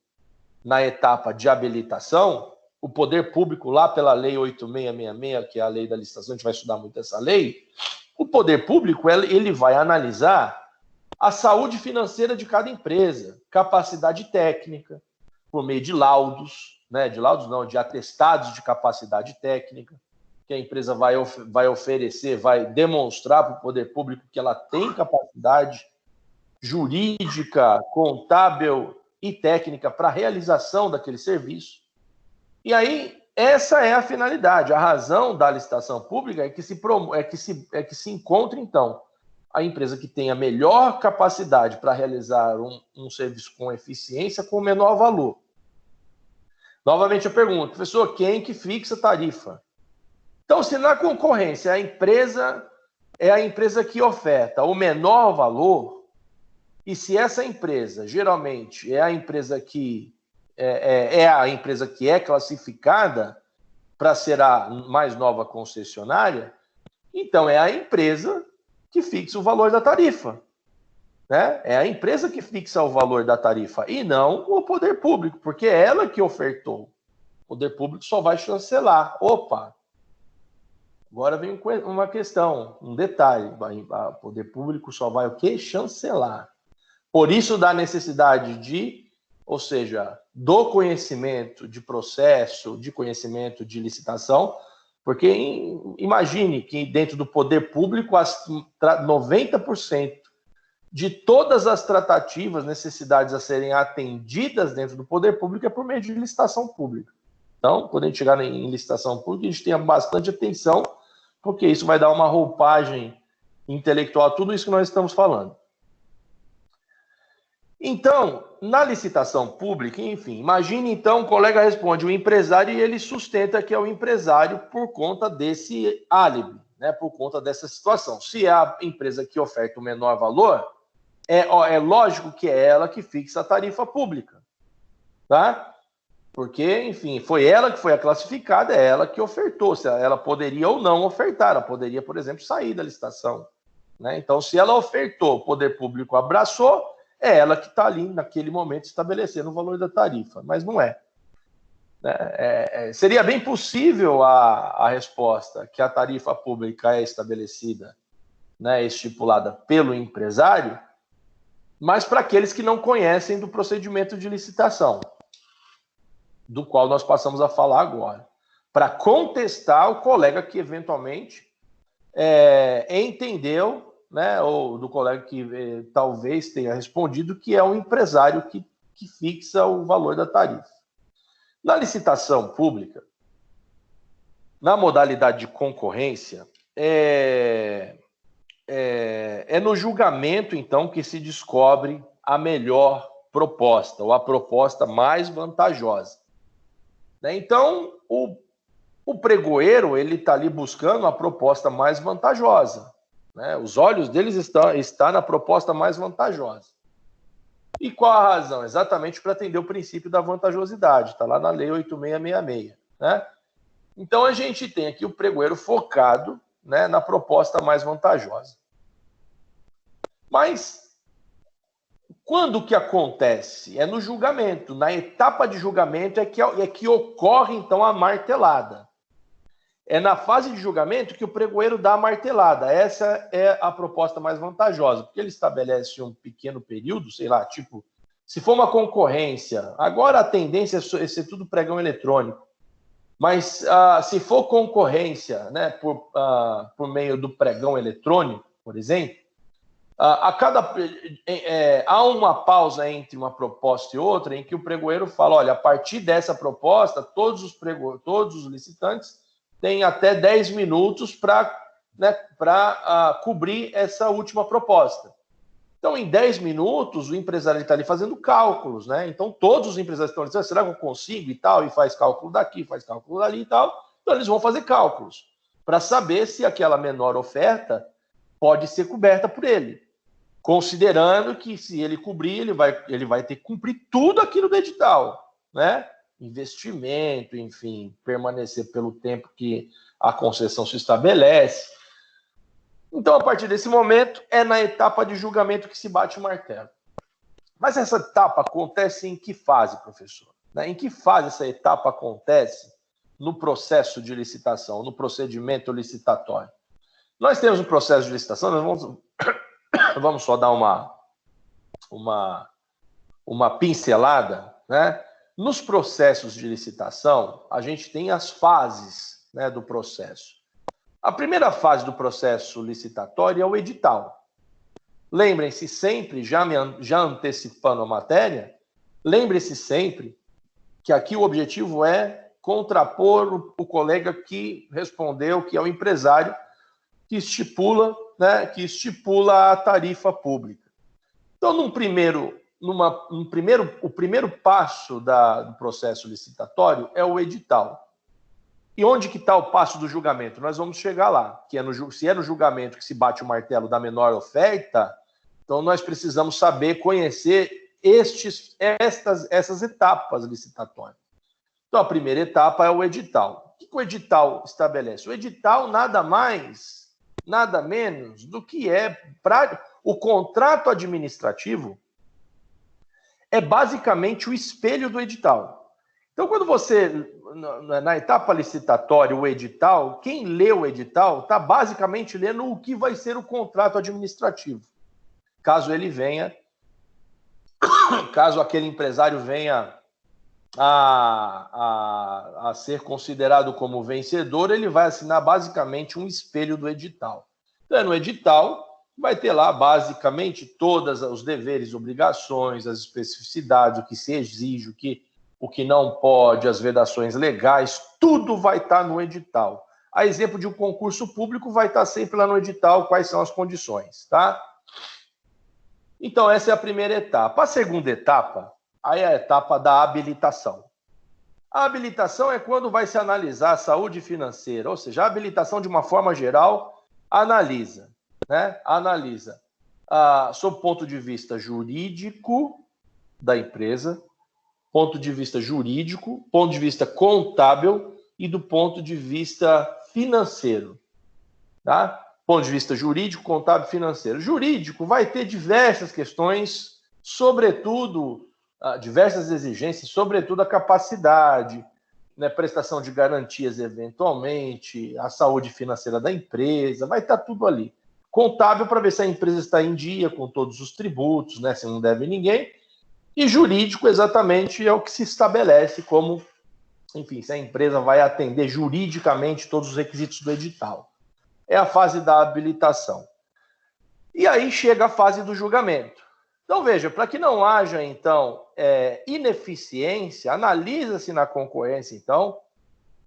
na etapa de habilitação, o poder público, lá pela lei 8666, que é a lei da licitação, a gente vai estudar muito essa lei, o poder público ele vai analisar a saúde financeira de cada empresa, capacidade técnica, por meio de laudos, né? De atestados de capacidade técnica, que a empresa vai oferecer, vai demonstrar para o poder público que ela tem capacidade jurídica, contábil e técnica para a realização daquele serviço. E aí, essa é a finalidade. A razão da licitação pública é que se encontre, então, a empresa que tem a melhor capacidade para realizar um serviço com eficiência, com menor valor. Novamente eu pergunto, professor, quem que fixa a tarifa? Então, se na concorrência a empresa é a empresa que oferta o menor valor, e se essa empresa geralmente é a empresa que é classificada para ser a mais nova concessionária, então é a empresa que fixa o valor da tarifa, né? É a empresa que fixa o valor da tarifa e não o poder público, porque é ela que ofertou. O poder público só vai chancelar. Opa! Agora vem uma questão, um detalhe. O poder público só vai o quê? Chancelar. Por isso da necessidade ou seja, do conhecimento de processo, de conhecimento de licitação, porque imagine que dentro do poder público 90% de todas as tratativas, necessidades a serem atendidas dentro do poder público é por meio de licitação pública. Então, quando a gente chegar em licitação pública, a gente tenha bastante atenção, porque isso vai dar uma roupagem intelectual a tudo isso que nós estamos falando. Então, na licitação pública, enfim, imagine então, o colega responde, o empresário, e ele sustenta que é o empresário por conta desse álibi, né, por conta dessa situação. Se é a empresa que oferta o menor valor, é lógico que é ela que fixa a tarifa pública, tá? Porque, enfim, foi ela que foi a classificada, é ela que ofertou. Se ela poderia ou não ofertar, ela poderia, por exemplo, sair da licitação, né? Então, se ela ofertou, o poder público abraçou, é ela que está ali, naquele momento, estabelecendo o valor da tarifa, mas não é. Seria bem possível a resposta que a tarifa pública é estabelecida, né, estipulada pelo empresário, mas para aqueles que não conhecem do procedimento de licitação, do qual nós passamos a falar agora, para contestar o colega que eventualmente entendeu, né, ou do colega que talvez tenha respondido que é um empresário que fixa o valor da tarifa. Na licitação pública, na modalidade de concorrência, é no julgamento, então, que se descobre a melhor proposta, ou a proposta mais vantajosa. Então, o pregoeiro, ele está ali buscando a proposta mais vantajosa, né? Os olhos deles estão na proposta mais vantajosa. E qual a razão? Exatamente para atender o princípio da vantajosidade, está lá na lei 8666, né? Então, a gente tem aqui o pregoeiro focado, né, na proposta mais vantajosa. Mas, quando que acontece? É no julgamento. Na etapa de julgamento é que ocorre, então, a martelada. É na fase de julgamento que o pregoeiro dá a martelada. Essa é a proposta mais vantajosa, porque ele estabelece um pequeno período, sei lá, tipo, se for uma concorrência, agora a tendência é ser tudo pregão eletrônico, mas se for concorrência, né, por meio do pregão eletrônico, por exemplo, há uma pausa entre uma proposta e outra em que o pregoeiro fala, olha, a partir dessa proposta, todos os licitantes têm até 10 minutos para cobrir essa última proposta. Então, em 10 minutos, o empresário está ali fazendo cálculos, né? Então, todos os empresários estão dizendo, será que eu consigo e tal? E faz cálculo daqui, faz cálculo dali e tal. Então, eles vão fazer cálculos para saber se aquela menor oferta pode ser coberta por ele. Considerando que, se ele cobrir, ele vai ter que cumprir tudo aquilo do edital, né? Investimento, enfim, permanecer pelo tempo que a concessão se estabelece. Então, a partir desse momento, é na etapa de julgamento que se bate o martelo. Mas essa etapa acontece em que fase, professor? Em que fase essa etapa acontece no processo de licitação, no procedimento licitatório? Nós temos um processo de licitação, nós vamos só dar uma pincelada, né? Nos processos de licitação, a gente tem as fases, né, do processo. A primeira fase do processo licitatório é o edital. Lembrem-se sempre, já antecipando a matéria, lembre-se sempre que aqui o objetivo é contrapor o colega que respondeu, que é o empresário, que estipula a tarifa pública. Então, o primeiro passo do processo licitatório é o edital. E onde que está o passo do julgamento? Nós vamos chegar lá, que se é no julgamento que se bate o martelo da menor oferta, então nós precisamos conhecer essas etapas licitatórias. Então, a primeira etapa é o edital. O que o edital estabelece? O edital nada mais, nada menos do que o contrato administrativo é basicamente o espelho do edital. Então, quando na etapa licitatória, o edital, quem lê o edital está basicamente lendo o que vai ser o contrato administrativo. Caso aquele empresário venha a ser considerado como vencedor, ele vai assinar basicamente um espelho do edital. Então, no edital, vai ter lá basicamente todos os deveres, obrigações, as especificidades, o que se exige, o que não pode, as vedações legais, tudo vai estar no edital. A exemplo de um concurso público, vai estar sempre lá no edital quais são as condições, tá? Então, essa é a primeira etapa. A segunda etapa, aí é a etapa da habilitação. A habilitação é quando vai se analisar a saúde financeira, ou seja, a habilitação, de uma forma geral, analisa, sob o ponto de vista jurídico da empresa, ponto de vista jurídico, ponto de vista contábil e do ponto de vista financeiro. Tá? Ponto de vista jurídico, contábil e financeiro. Jurídico vai ter diversas questões, sobretudo, diversas exigências, sobretudo a capacidade, né, prestação de garantias eventualmente, a saúde financeira da empresa, vai estar tudo ali. Contábil para ver se a empresa está em dia com todos os tributos, né, se não deve ninguém. E jurídico, exatamente, é o que se estabelece como, enfim, se a empresa vai atender juridicamente todos os requisitos do edital. É a fase da habilitação. E aí chega a fase do julgamento. Então, veja, para que não haja, então, ineficiência, analisa-se na concorrência, então,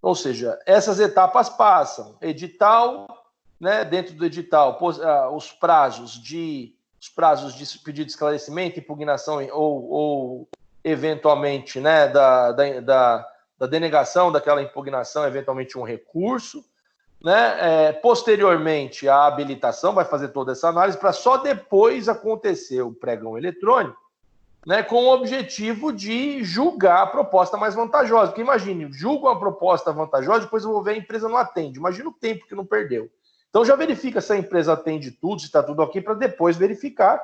ou seja, essas etapas passam. Edital, né, dentro do edital, os prazos de pedido de esclarecimento, impugnação ou eventualmente, né, da denegação daquela impugnação, eventualmente um recurso, né? Posteriormente, a habilitação vai fazer toda essa análise para só depois acontecer o pregão eletrônico, né, com o objetivo de julgar a proposta mais vantajosa. Porque imagine, julga uma proposta vantajosa, depois eu vou ver a empresa não atende. Imagina o tempo que não perdeu. Então já verifica se a empresa atende tudo, se está tudo ok, para depois verificar,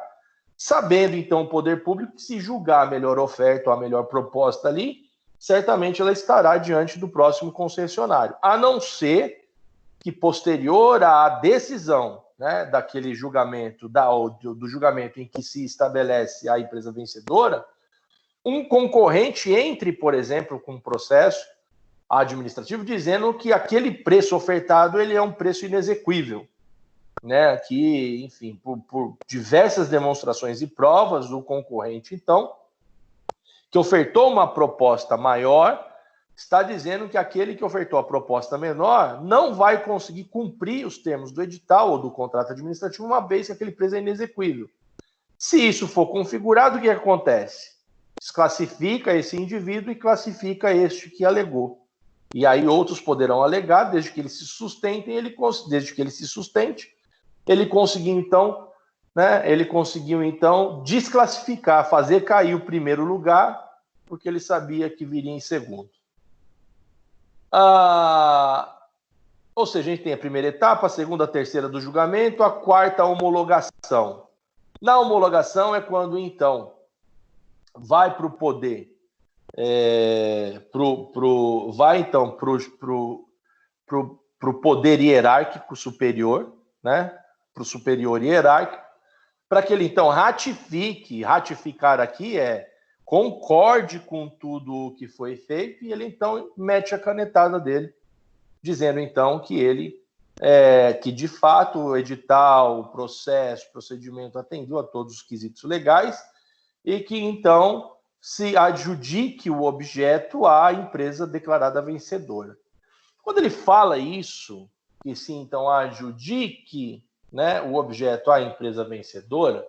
sabendo então o poder público que, se julgar a melhor oferta ou a melhor proposta ali, certamente ela estará diante do próximo concessionário. A não ser que, posterior à decisão, né, daquele julgamento, do julgamento em que se estabelece a empresa vencedora, um concorrente entre, por exemplo, com um processo administrativo dizendo que aquele preço ofertado ele é um preço inexequível. né, que, enfim, por diversas demonstrações e provas, o concorrente, então, que ofertou uma proposta maior, está dizendo que aquele que ofertou a proposta menor não vai conseguir cumprir os termos do edital ou do contrato administrativo, uma vez que aquele preço é inexequível. Se isso for configurado, o que acontece? Desclassifica esse indivíduo e classifica este que alegou. E aí outros poderão alegar, desde que ele se sustente, ele conseguiu então, né? Ele conseguiu então desclassificar, fazer cair o primeiro lugar, porque ele sabia que viria em segundo. Ou seja, a gente tem a primeira etapa, a segunda, a terceira do julgamento, a quarta, a homologação. Na homologação é quando, então, vai para o poder, vai, então, para o poder hierárquico superior, né? Para o superior hierárquico, para que ele, então, ratificar aqui concorde com tudo o que foi feito, e ele, então, mete a canetada dele, dizendo, então, que ele, que de fato o edital, o processo, o procedimento atendeu a todos os quesitos legais e que, então, se adjudique o objeto à empresa declarada vencedora. Quando ele fala isso, que se, então, adjudique, né, o objeto à empresa vencedora,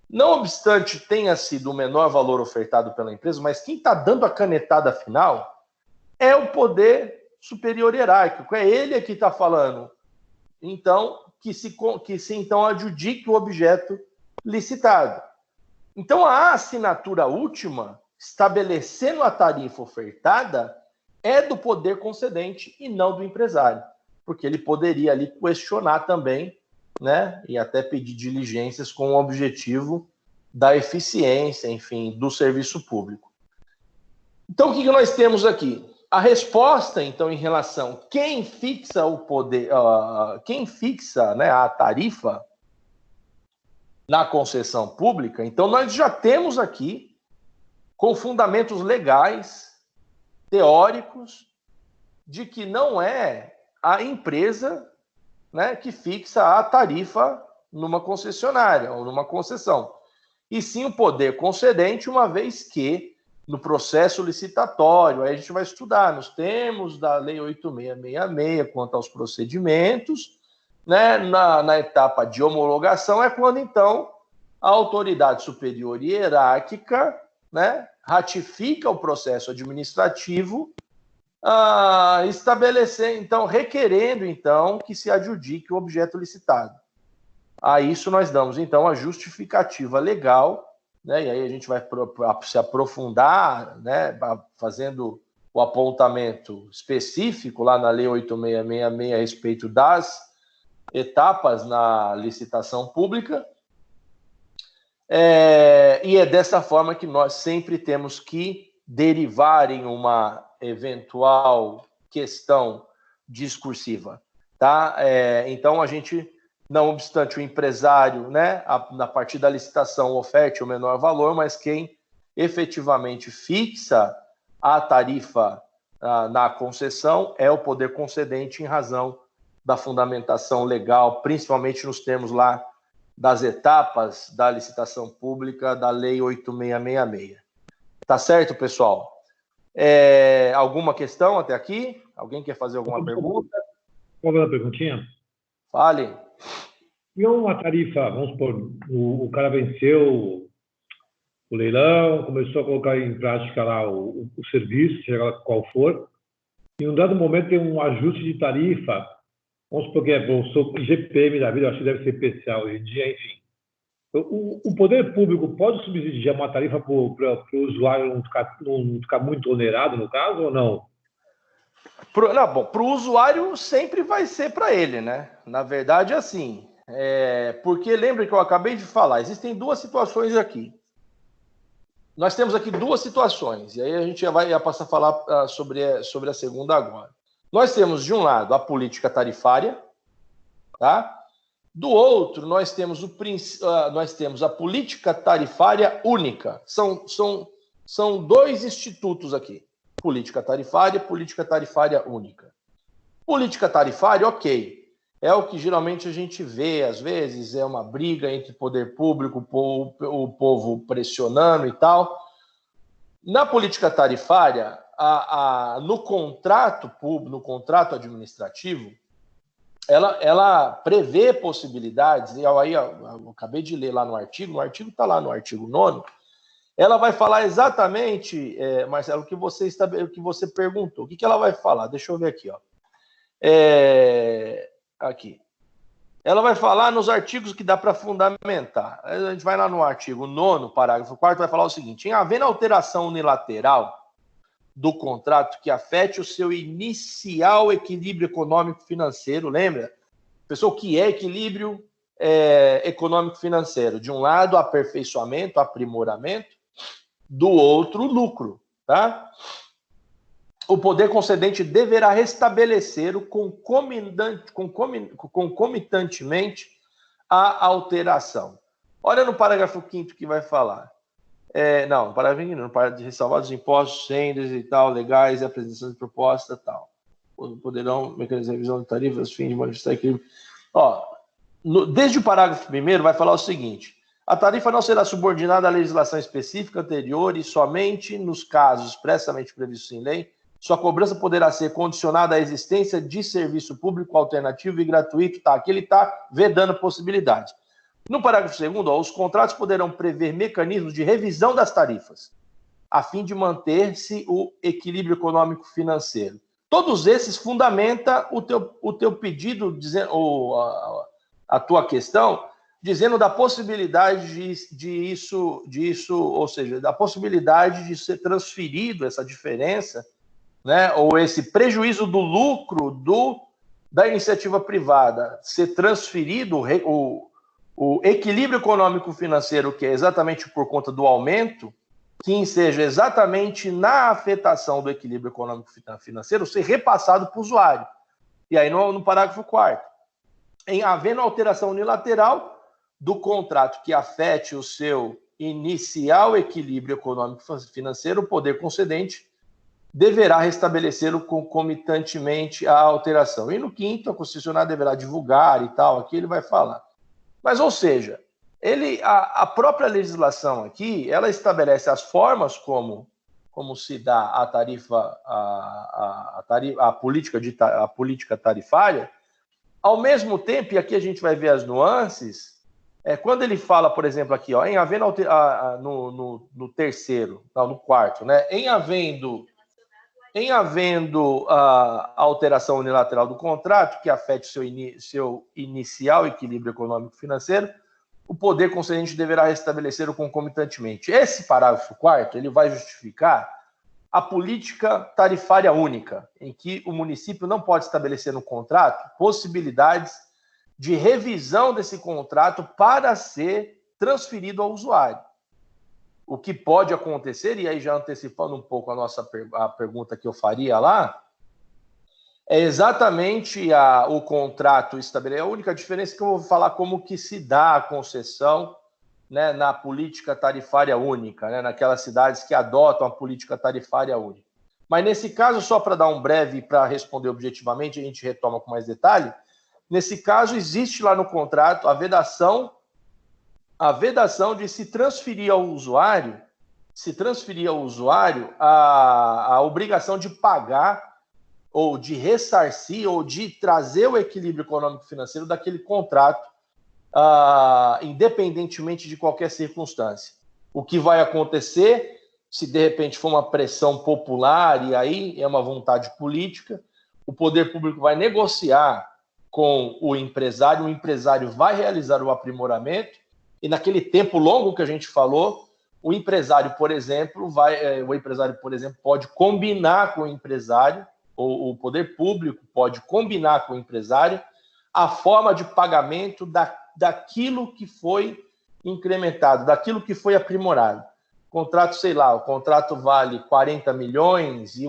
não obstante tenha sido o menor valor ofertado pela empresa, mas quem está dando a canetada final é o poder superior hierárquico, é ele que está falando, então, que se então adjudique o objeto licitado. Então, a assinatura última, estabelecendo a tarifa ofertada, é do poder concedente e não do empresário, porque ele poderia ali questionar também, né, e até pedir diligências com o objetivo da eficiência, enfim, do serviço público. Então, o que nós temos aqui? A resposta, então, em relação quem fixa o poder, quem fixa, né, a tarifa na concessão pública, então nós já temos aqui, com fundamentos legais, teóricos, de que não é a empresa, né, que fixa a tarifa numa concessionária ou numa concessão, e sim o poder concedente, uma vez que no processo licitatório, aí a gente vai estudar nos termos da Lei 8666 quanto aos procedimentos, né, na etapa de homologação é quando, então, a autoridade superior hierárquica, né, ratifica o processo administrativo, então, requerendo, então, que se adjudique o objeto licitado. A isso nós damos, então, a justificativa legal, né, e aí a gente vai se aprofundar, né, fazendo o apontamento específico lá na Lei 8666 a respeito das etapas na licitação pública, e é dessa forma que nós sempre temos que derivar em uma eventual questão discursiva, tá? Então, a gente, não obstante o empresário, né, na partir da licitação, oferte o menor valor, mas quem efetivamente fixa a tarifa na concessão é o poder concedente em razão da fundamentação legal, principalmente nos termos lá das etapas da licitação pública da Lei 8666. Tá certo, pessoal? Alguma questão até aqui? Alguém quer fazer alguma pergunta? Qual é a perguntinha? Fale. E uma tarifa, vamos supor, o cara venceu o leilão, começou a colocar em prática lá o serviço, seja lá qual for, e em um dado momento tem um ajuste de tarifa, vamos supor que é IGPM da vida, eu acho que deve ser PCA hoje em dia, enfim. O poder público pode subsidiar uma tarifa para o usuário não ficar muito onerado, no caso, ou não? Para o usuário sempre vai ser para ele, né? Na verdade, assim, porque lembra que eu acabei de falar, existem duas situações aqui. Nós temos aqui duas situações, e aí a gente já vai passar a falar sobre a segunda agora. Nós temos, de um lado, a política tarifária, tá? Do outro, nós temos a política tarifária única. São dois institutos aqui. Política tarifária única. Política tarifária, ok. é o que geralmente a gente vê, às vezes, é uma briga entre poder público, o povo pressionando e tal. Na política tarifária, no contrato público, no contrato administrativo, ela prevê possibilidades, e aí eu acabei de ler lá no artigo está lá no artigo 9º, ela vai falar exatamente, Marcelo, o que você perguntou. O que ela vai falar? Deixa eu ver aqui, ó. Aqui. Ela vai falar nos artigos que dá para fundamentar. A gente vai lá no artigo 9º, parágrafo 4º, vai falar o seguinte: em havendo alteração unilateral do contrato que afete o seu inicial equilíbrio econômico-financeiro, lembra? Pessoal, o que é equilíbrio econômico-financeiro? De um lado, aperfeiçoamento, aprimoramento, do outro, lucro, tá? O poder concedente deverá restabelecer concomitantemente a alteração. Olha no parágrafo 5º que vai falar. Não, parágrafo 5º não, para de ressalvar os impostos, rendas e tal, legais e apresentação de proposta e tal. Poderão mecanismos de revisão de tarifas, fim de manifestar equilíbrio. Desde o parágrafo 1º vai falar o seguinte: a tarifa não será subordinada à legislação específica anterior e somente nos casos expressamente previstos em lei, sua cobrança poderá ser condicionada à existência de serviço público alternativo e gratuito, tá? Aqui ele está vedando possibilidades. No parágrafo 2º, os contratos poderão prever mecanismos de revisão das tarifas, a fim de manter-se o equilíbrio econômico-financeiro. Todos esses fundamentam o teu pedido, a tua questão, dizendo da possibilidade disso, ou seja, da possibilidade de ser transferido essa diferença, né, ou esse prejuízo do lucro da iniciativa privada ser transferido, o equilíbrio econômico-financeiro, que é exatamente por conta do aumento, que seja exatamente na afetação do equilíbrio econômico-financeiro, ser repassado para o usuário. E aí no parágrafo 4º, em havendo alteração unilateral do contrato que afete o seu inicial equilíbrio econômico-financeiro, o poder concedente deverá restabelecer concomitantemente a alteração. E no 5º, a concessionária deverá divulgar e tal, aqui ele vai falar. Mas, ou seja, a própria legislação aqui, ela estabelece as formas como se dá a tarifa, a política tarifária, ao mesmo tempo, e aqui a gente vai ver as nuances, quando ele fala, por exemplo, aqui, ó, em havendo no 4º, né, em havendo a alteração unilateral do contrato que afete seu inicial equilíbrio econômico-financeiro, o poder concedente deverá restabelecer-o concomitantemente. Esse parágrafo 4º, ele vai justificar a política tarifária única, em que o município não pode estabelecer no contrato possibilidades de revisão desse contrato para ser transferido ao usuário. O que pode acontecer, e aí já antecipando um pouco a pergunta que eu faria lá, é exatamente o contrato estabelecido. A única diferença é que eu vou falar como que se dá a concessão, né, na política tarifária única, né, naquelas cidades que adotam a política tarifária única. Mas nesse caso, só para dar um breve, para responder objetivamente, a gente retoma com mais detalhe, nesse caso existe lá no contrato a vedação de se transferir ao usuário a obrigação de pagar ou de ressarcir ou de trazer o equilíbrio econômico-financeiro daquele contrato, independentemente de qualquer circunstância. O que vai acontecer, se de repente for uma pressão popular, e aí é uma vontade política, o poder público vai negociar com o empresário vai realizar o aprimoramento, e naquele tempo longo que a gente falou, o empresário, por exemplo, pode combinar com o empresário, ou o poder público pode combinar com o empresário a forma de pagamento daquilo que foi incrementado, daquilo que foi aprimorado. Contrato, sei lá, o contrato vale 40 milhões e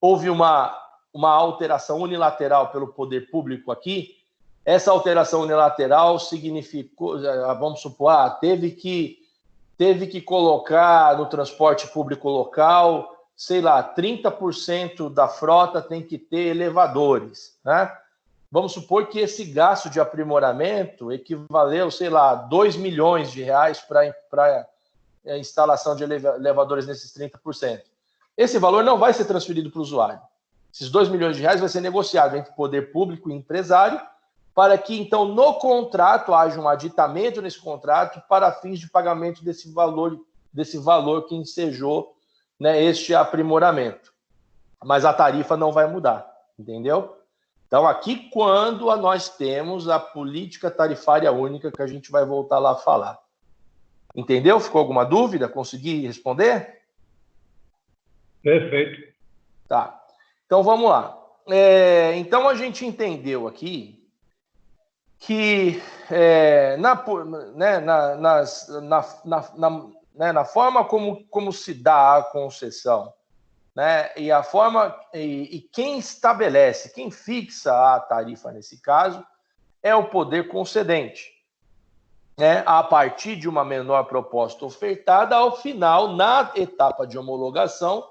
houve uma alteração unilateral pelo poder público aqui. Essa alteração unilateral significou, vamos supor, teve que colocar no transporte público local, sei lá, 30% da frota tem que ter elevadores, né? vamos supor que esse gasto de aprimoramento equivaleu, sei lá, 2 milhões de reais para a instalação de elevadores nesses 30%. Esse valor não vai ser transferido para o usuário. Esses 2 milhões de reais vai ser negociado entre poder público e empresário, para que, então, no contrato, haja um aditamento nesse contrato para fins de pagamento desse valor que ensejou, né, este aprimoramento. Mas a tarifa não vai mudar, entendeu? Então, aqui, quando nós temos a política tarifária única, que a gente vai voltar lá a falar. Entendeu? Ficou alguma dúvida? Consegui responder? Perfeito. Tá. Então, vamos lá. Então, a gente entendeu aqui que na forma como se dá a concessão, né, e a forma e quem estabelece, quem fixa a tarifa nesse caso é o poder concedente, né, a partir de uma menor proposta ofertada. Ao final, na etapa de homologação,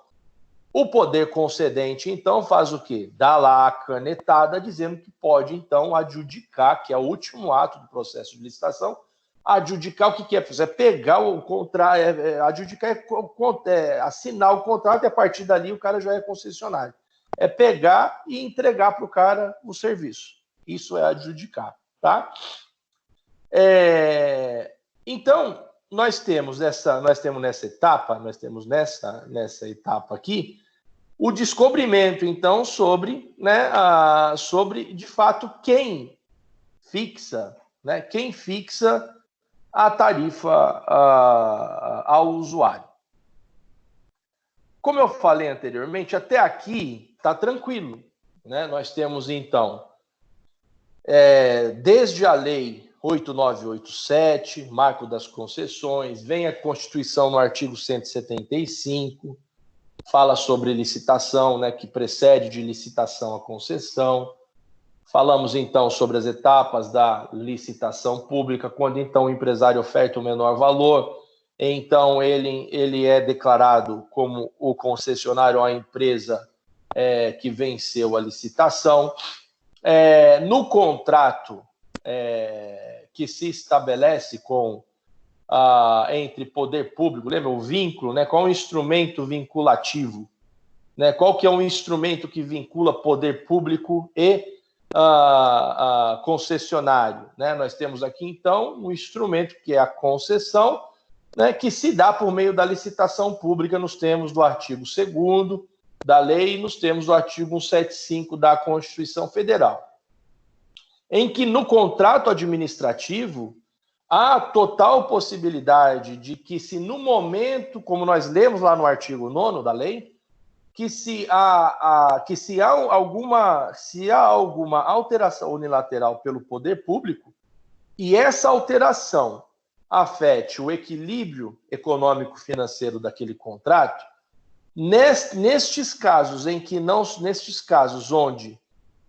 o poder concedente, então, faz o quê? Dá lá a canetada dizendo que pode, então, adjudicar, que é o último ato do processo de licitação. Adjudicar, o que é? É pegar o contrato, adjudicar é assinar o contrato, e a partir dali o cara já é concessionário. É pegar e entregar para o cara o serviço. Isso é adjudicar, tá? Então, nós temos nessa etapa aqui o descobrimento, então, sobre de fato quem fixa a tarifa ao usuário. Como eu falei anteriormente, até aqui está tranquilo, né? Nós temos, então, desde a lei 8987, Marco das Concessões, vem a Constituição no artigo 175, fala sobre licitação, né, que precede de licitação a concessão. Falamos, então, sobre as etapas da licitação pública, quando, então, o empresário oferta o menor valor, então ele é declarado como o concessionário, a empresa que venceu a licitação. No contrato que se estabelece entre poder público, lembra o vínculo, né? Qual é o instrumento vinculativo? Né? Qual que é um instrumento que vincula poder público e concessionário? Né? Nós temos aqui, então, um instrumento que é a concessão, né? Que se dá por meio da licitação pública, nos termos do artigo 2º da lei e nos termos do artigo 175 da Constituição Federal, em que no contrato administrativo há total possibilidade de que, se no momento, como nós lemos lá no artigo 9º da lei, que se há alguma alteração unilateral pelo poder público e essa alteração afete o equilíbrio econômico-financeiro daquele contrato, nestes casos onde,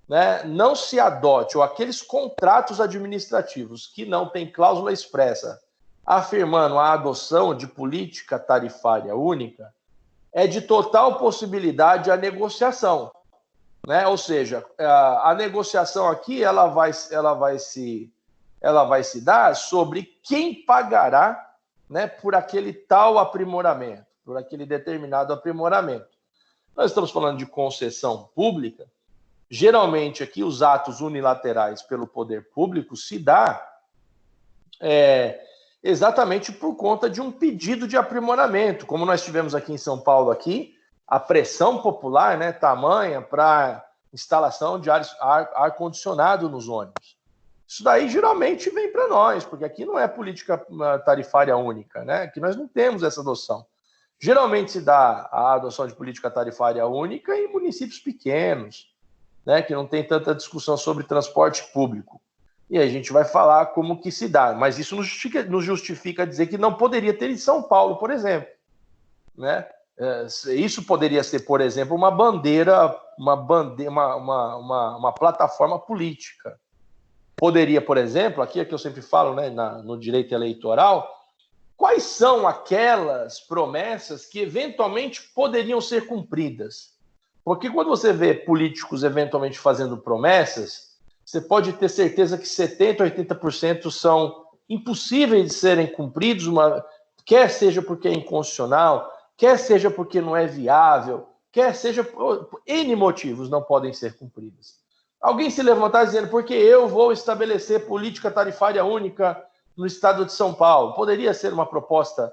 né, não se adote, ou aqueles contratos administrativos que não têm cláusula expressa afirmando a adoção de política tarifária única, é de total possibilidade a negociação, né? Ou seja, a negociação aqui ela vai se dar sobre quem pagará, né, por aquele tal aprimoramento, por aquele determinado aprimoramento. Nós estamos falando de concessão pública. Geralmente, aqui, os atos unilaterais pelo poder público se dá exatamente por conta de um pedido de aprimoramento, como nós tivemos aqui em São Paulo, a pressão popular, né, tamanha para instalação de ar-condicionado nos ônibus. Isso daí geralmente vem para nós, porque aqui não é política tarifária única, né? Aqui nós não temos essa adoção. Geralmente se dá a adoção de política tarifária única em municípios pequenos, né, que não tem tanta discussão sobre transporte público. E aí a gente vai falar como que se dá. Mas isso nos justifica dizer que não poderia ter em São Paulo, por exemplo. Né? Isso poderia ser, por exemplo, uma plataforma política. Poderia, por exemplo, aqui é que eu sempre falo, né, no direito eleitoral, quais são aquelas promessas que eventualmente poderiam ser cumpridas? Porque quando você vê políticos eventualmente fazendo promessas, você pode ter certeza que 70%, 80% são impossíveis de serem cumpridos, quer seja porque é inconstitucional, quer seja porque não é viável, quer seja por N motivos não podem ser cumpridas. Alguém se levantar dizendo, porque eu vou estabelecer política tarifária única no estado de São Paulo. Poderia ser uma proposta,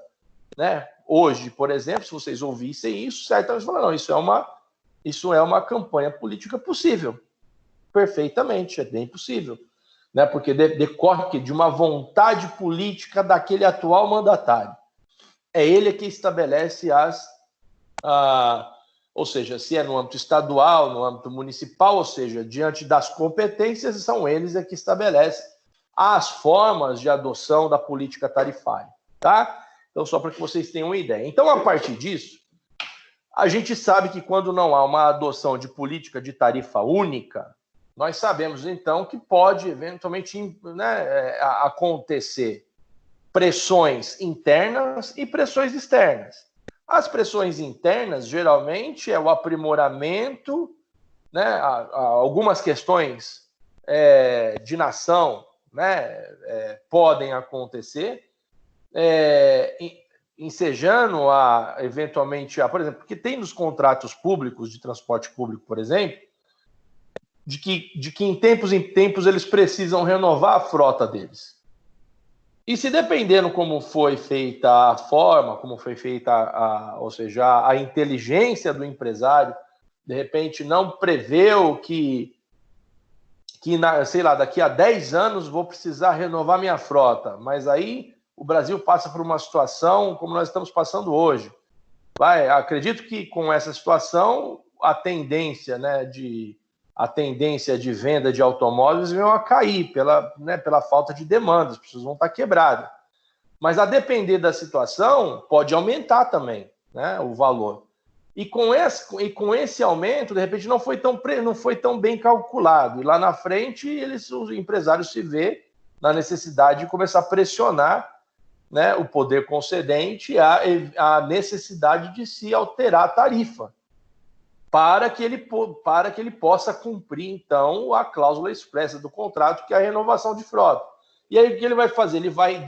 né? Hoje, por exemplo, se vocês ouvissem isso, certamente falam, não, isso é uma campanha política possível. Perfeitamente, é bem possível. Né? Porque decorre de uma vontade política daquele atual mandatário. É ele que estabelece ou seja, se é no âmbito estadual, no âmbito municipal, ou seja, diante das competências, são eles que estabelecem as formas de adoção da política tarifária, tá? Então, só para que vocês tenham uma ideia. Então, a partir disso, a gente sabe que quando não há uma adoção de política de tarifa única, nós sabemos, então, que pode, eventualmente, né, acontecer pressões internas e pressões externas. As pressões internas, geralmente, é o aprimoramento, né, algumas questões de nação, né, podem acontecer, ensejando eventualmente, por exemplo, porque tem nos contratos públicos de transporte público, por exemplo, de que em tempos eles precisam renovar a frota deles. E se dependendo como foi feita a forma, como foi feita ou seja, a inteligência do empresário, de repente não preveu que sei lá, daqui a 10 anos vou precisar renovar minha frota, mas aí o Brasil passa por uma situação como nós estamos passando hoje. Acredito que com essa situação, a tendência de venda de automóveis veio a cair pela falta de demanda, as pessoas vão estar quebradas. Mas a depender da situação, pode aumentar também, né, o valor. E com esse aumento, de repente, não foi tão bem calculado. E lá na frente, os empresários se vê na necessidade de começar a pressionar, né, o poder concedente a necessidade de se alterar a tarifa, para que ele possa cumprir, então, a cláusula expressa do contrato, que é a renovação de frota. E aí, o que ele vai fazer? Ele vai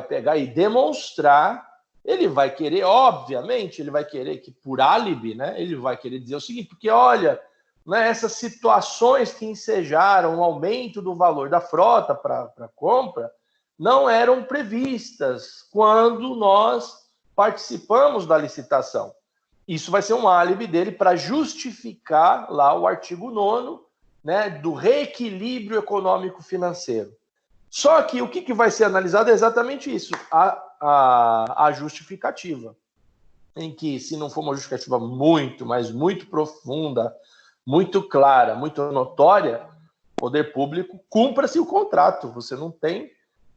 pegar e demonstrar, ele vai querer, obviamente, ele vai querer que, por álibi, né, ele vai querer dizer o seguinte, porque, olha, né, essas situações que ensejaram o aumento do valor da frota para compra não eram previstas quando nós participamos da licitação. Isso vai ser um álibi dele para justificar lá o artigo 9º, né, do reequilíbrio econômico-financeiro. Só que o que vai ser analisado é exatamente isso, a justificativa, em que, se não for uma justificativa muito, mas muito profunda, muito clara, muito notória, o poder público cumpra-se o contrato, você não tem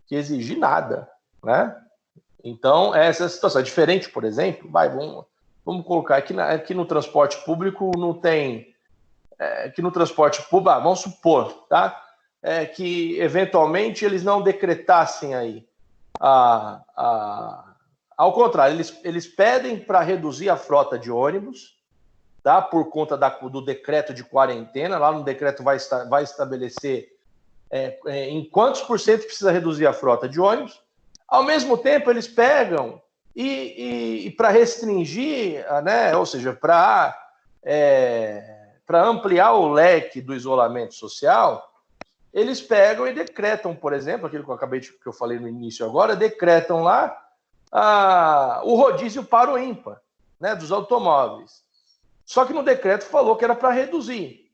que exigir nada, né? Então, essa é a situação. É diferente, por exemplo, vamos colocar aqui no transporte público não tem... que no transporte público, vamos supor, tá? Que eventualmente eles não decretassem aí. Ao contrário, eles pedem para reduzir a frota de ônibus, tá? Por conta do decreto de quarentena. Lá no decreto vai estabelecer em quantos por cento precisa reduzir a frota de ônibus. Ao mesmo tempo, eles pegam e para restringir, né? Ou seja, para ampliar o leque do isolamento social, eles pegam e decretam, por exemplo, aquilo que eu falei no início agora, decretam lá o rodízio par ou ímpar, né, dos automóveis. Só que no decreto falou que era para reduzir.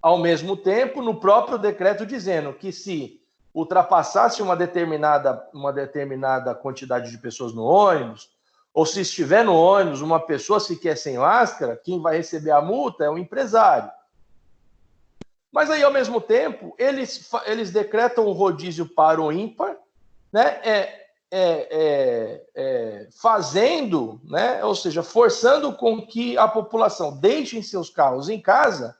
Ao mesmo tempo, no próprio decreto dizendo que se ultrapassasse uma determinada quantidade de pessoas no ônibus, ou se estiver no ônibus uma pessoa sequer sem máscara, quem vai receber a multa é o empresário. Mas aí, ao mesmo tempo, eles decretam o rodízio par ou ímpar, né, fazendo, né, ou seja, forçando com que a população deixe seus carros em casa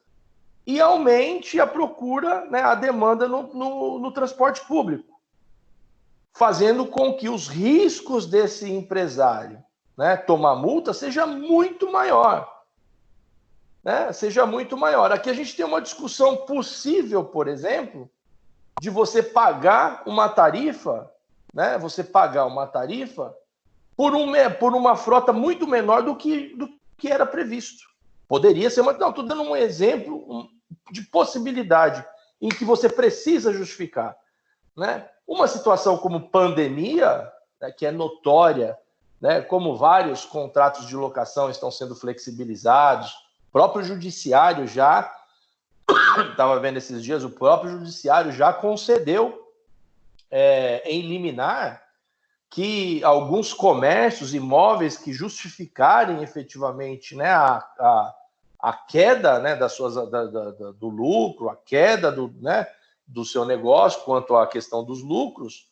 e aumente a procura, né, a demanda no transporte público, fazendo com que os riscos desse empresário, né, tomar multa seja muito maior. né, seja muito maior. Aqui a gente tem uma discussão possível, por exemplo, de você pagar uma tarifa, né, você pagar uma tarifa por uma frota muito menor do que era previsto. Poderia ser uma... Não, estou dando um exemplo de possibilidade em que você precisa justificar, né? Uma situação como pandemia, né, que é notória, né, como vários contratos de locação estão sendo flexibilizados, o próprio judiciário já, estava vendo esses dias, o próprio judiciário já concedeu em liminar que alguns comércios, imóveis que justificarem efetivamente, né, a queda, né, do lucro, a queda né, do seu negócio quanto à questão dos lucros,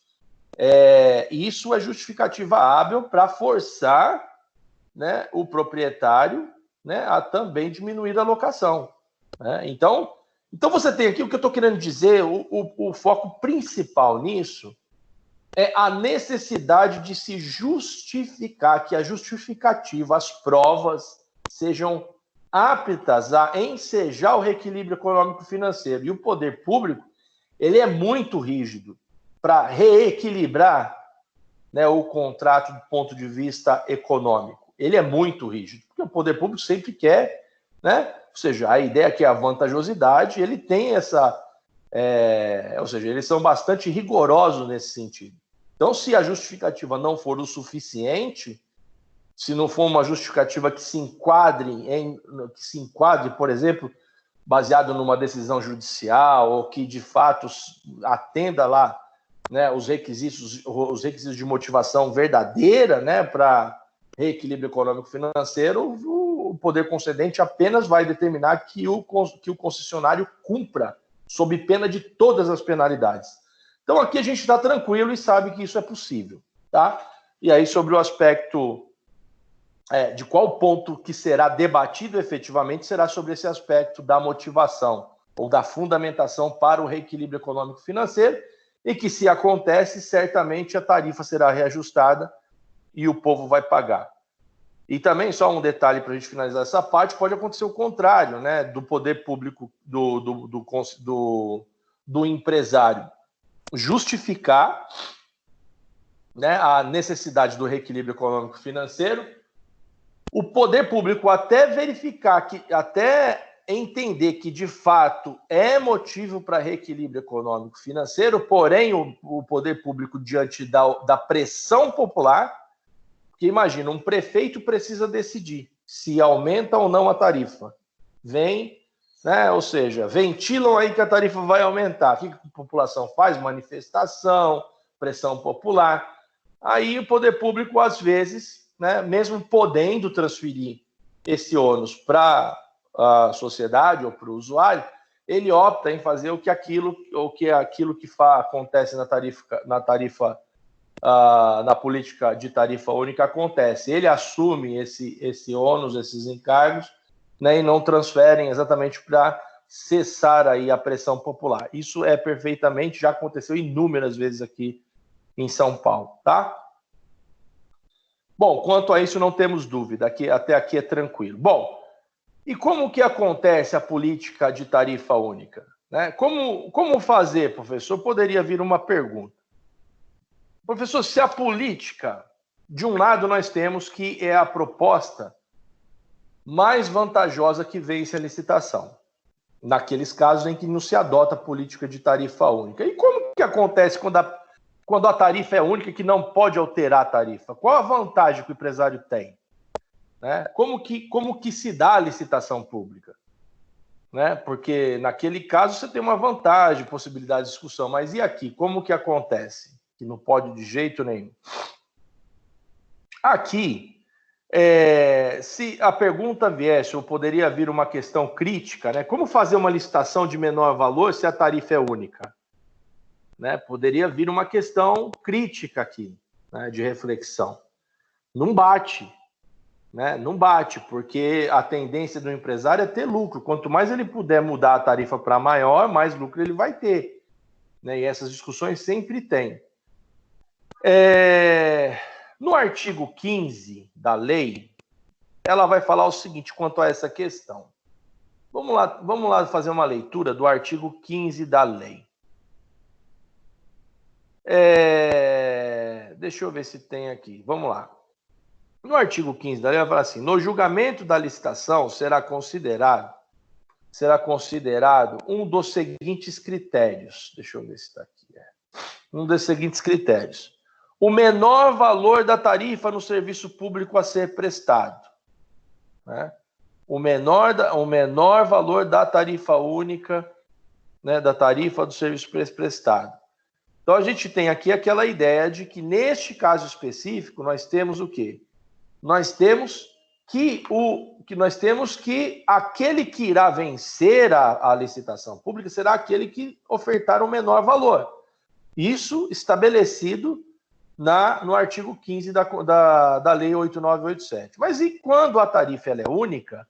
isso é justificativa hábil para forçar, né, o proprietário, né, a também diminuir a locação, né? Então você tem aqui o que eu estou querendo dizer, o foco principal nisso é a necessidade de se justificar, que a justificativa, as provas sejam aptas a ensejar o reequilíbrio econômico-financeiro. E o poder público, ele é muito rígido para reequilibrar, né, o contrato do ponto de vista econômico. Ele é muito rígido, porque o poder público sempre quer, né? Ou seja, a ideia que é a vantajosidade, ele tem essa... ou seja, eles são bastante rigorosos nesse sentido. Então, se a justificativa não for o suficiente, se não for uma justificativa que se enquadre, por exemplo, baseado numa decisão judicial, ou que de fato atenda lá, né, os requisitos de motivação verdadeira, né, para reequilíbrio econômico-financeiro, o poder concedente apenas vai determinar que o concessionário cumpra sob pena de todas as penalidades. Então, aqui a gente está tranquilo e sabe que isso é possível, tá? E aí, sobre o aspecto de qual ponto que será debatido efetivamente, será sobre esse aspecto da motivação ou da fundamentação para o reequilíbrio econômico-financeiro, e que, se acontece, certamente a tarifa será reajustada e o povo vai pagar. E também, só um detalhe para a gente finalizar essa parte, pode acontecer o contrário, né, do poder público, do empresário justificar, né, a necessidade do reequilíbrio econômico-financeiro, o poder público até verificar, até entender que de fato é motivo para reequilíbrio econômico-financeiro, porém o poder público, diante da pressão popular, porque imagina, um prefeito precisa decidir se aumenta ou não a tarifa. Né, ou seja, ventilam aí que a tarifa vai aumentar. O que a população faz? Manifestação, pressão popular. Aí o poder público, às vezes, né, mesmo podendo transferir esse ônus para a sociedade ou para o usuário, ele opta em fazer aquilo que acontece na política de tarifa única acontece. Ele assume esse ônus, esses encargos, né, e não transferem exatamente para cessar aí a pressão popular. Isso é perfeitamente, já aconteceu inúmeras vezes aqui em São Paulo, tá? Bom, quanto a isso não temos dúvida, até aqui é tranquilo. Bom, e como que acontece a política de tarifa única, né? Como fazer, professor? Poderia vir uma pergunta. Professor, se a política, de um lado nós temos que é a proposta mais vantajosa que vence a licitação, naqueles casos em que não se adota a política de tarifa única. E como que acontece quando a tarifa é única, que não pode alterar a tarifa? Qual a vantagem que o empresário tem? Né? Como que se dá a licitação pública? Né? Porque naquele caso você tem uma vantagem, possibilidade de discussão, mas e aqui? Como que acontece? Que não pode de jeito nenhum. Aqui, se a pergunta viesse, ou poderia vir uma questão crítica, né? Como fazer uma licitação de menor valor se a tarifa é única? Né? Poderia vir uma questão crítica aqui, né, de reflexão. Não bate, né? Não bate, porque a tendência do empresário é ter lucro. Quanto mais ele puder mudar a tarifa para maior, mais lucro ele vai ter. Né? E essas discussões sempre tem. No artigo 15 da lei, ela vai falar o seguinte quanto a essa questão. Vamos lá fazer uma leitura do artigo 15 da lei. Deixa eu ver se tem aqui. Vamos lá. No artigo 15 da lei, vai falar assim: no julgamento da licitação será considerado um dos seguintes critérios. Deixa eu ver se está aqui. Um dos seguintes critérios: o menor valor da tarifa no serviço público a ser prestado, né? O menor valor da tarifa única, né, da tarifa do serviço prestado. Então, a gente tem aqui aquela ideia de que, neste caso específico, nós temos o quê? Nós temos que aquele que irá vencer a licitação pública será aquele que ofertar o menor valor. Isso estabelecido no artigo 15 da Lei 8.987. Mas e quando a tarifa ela é única?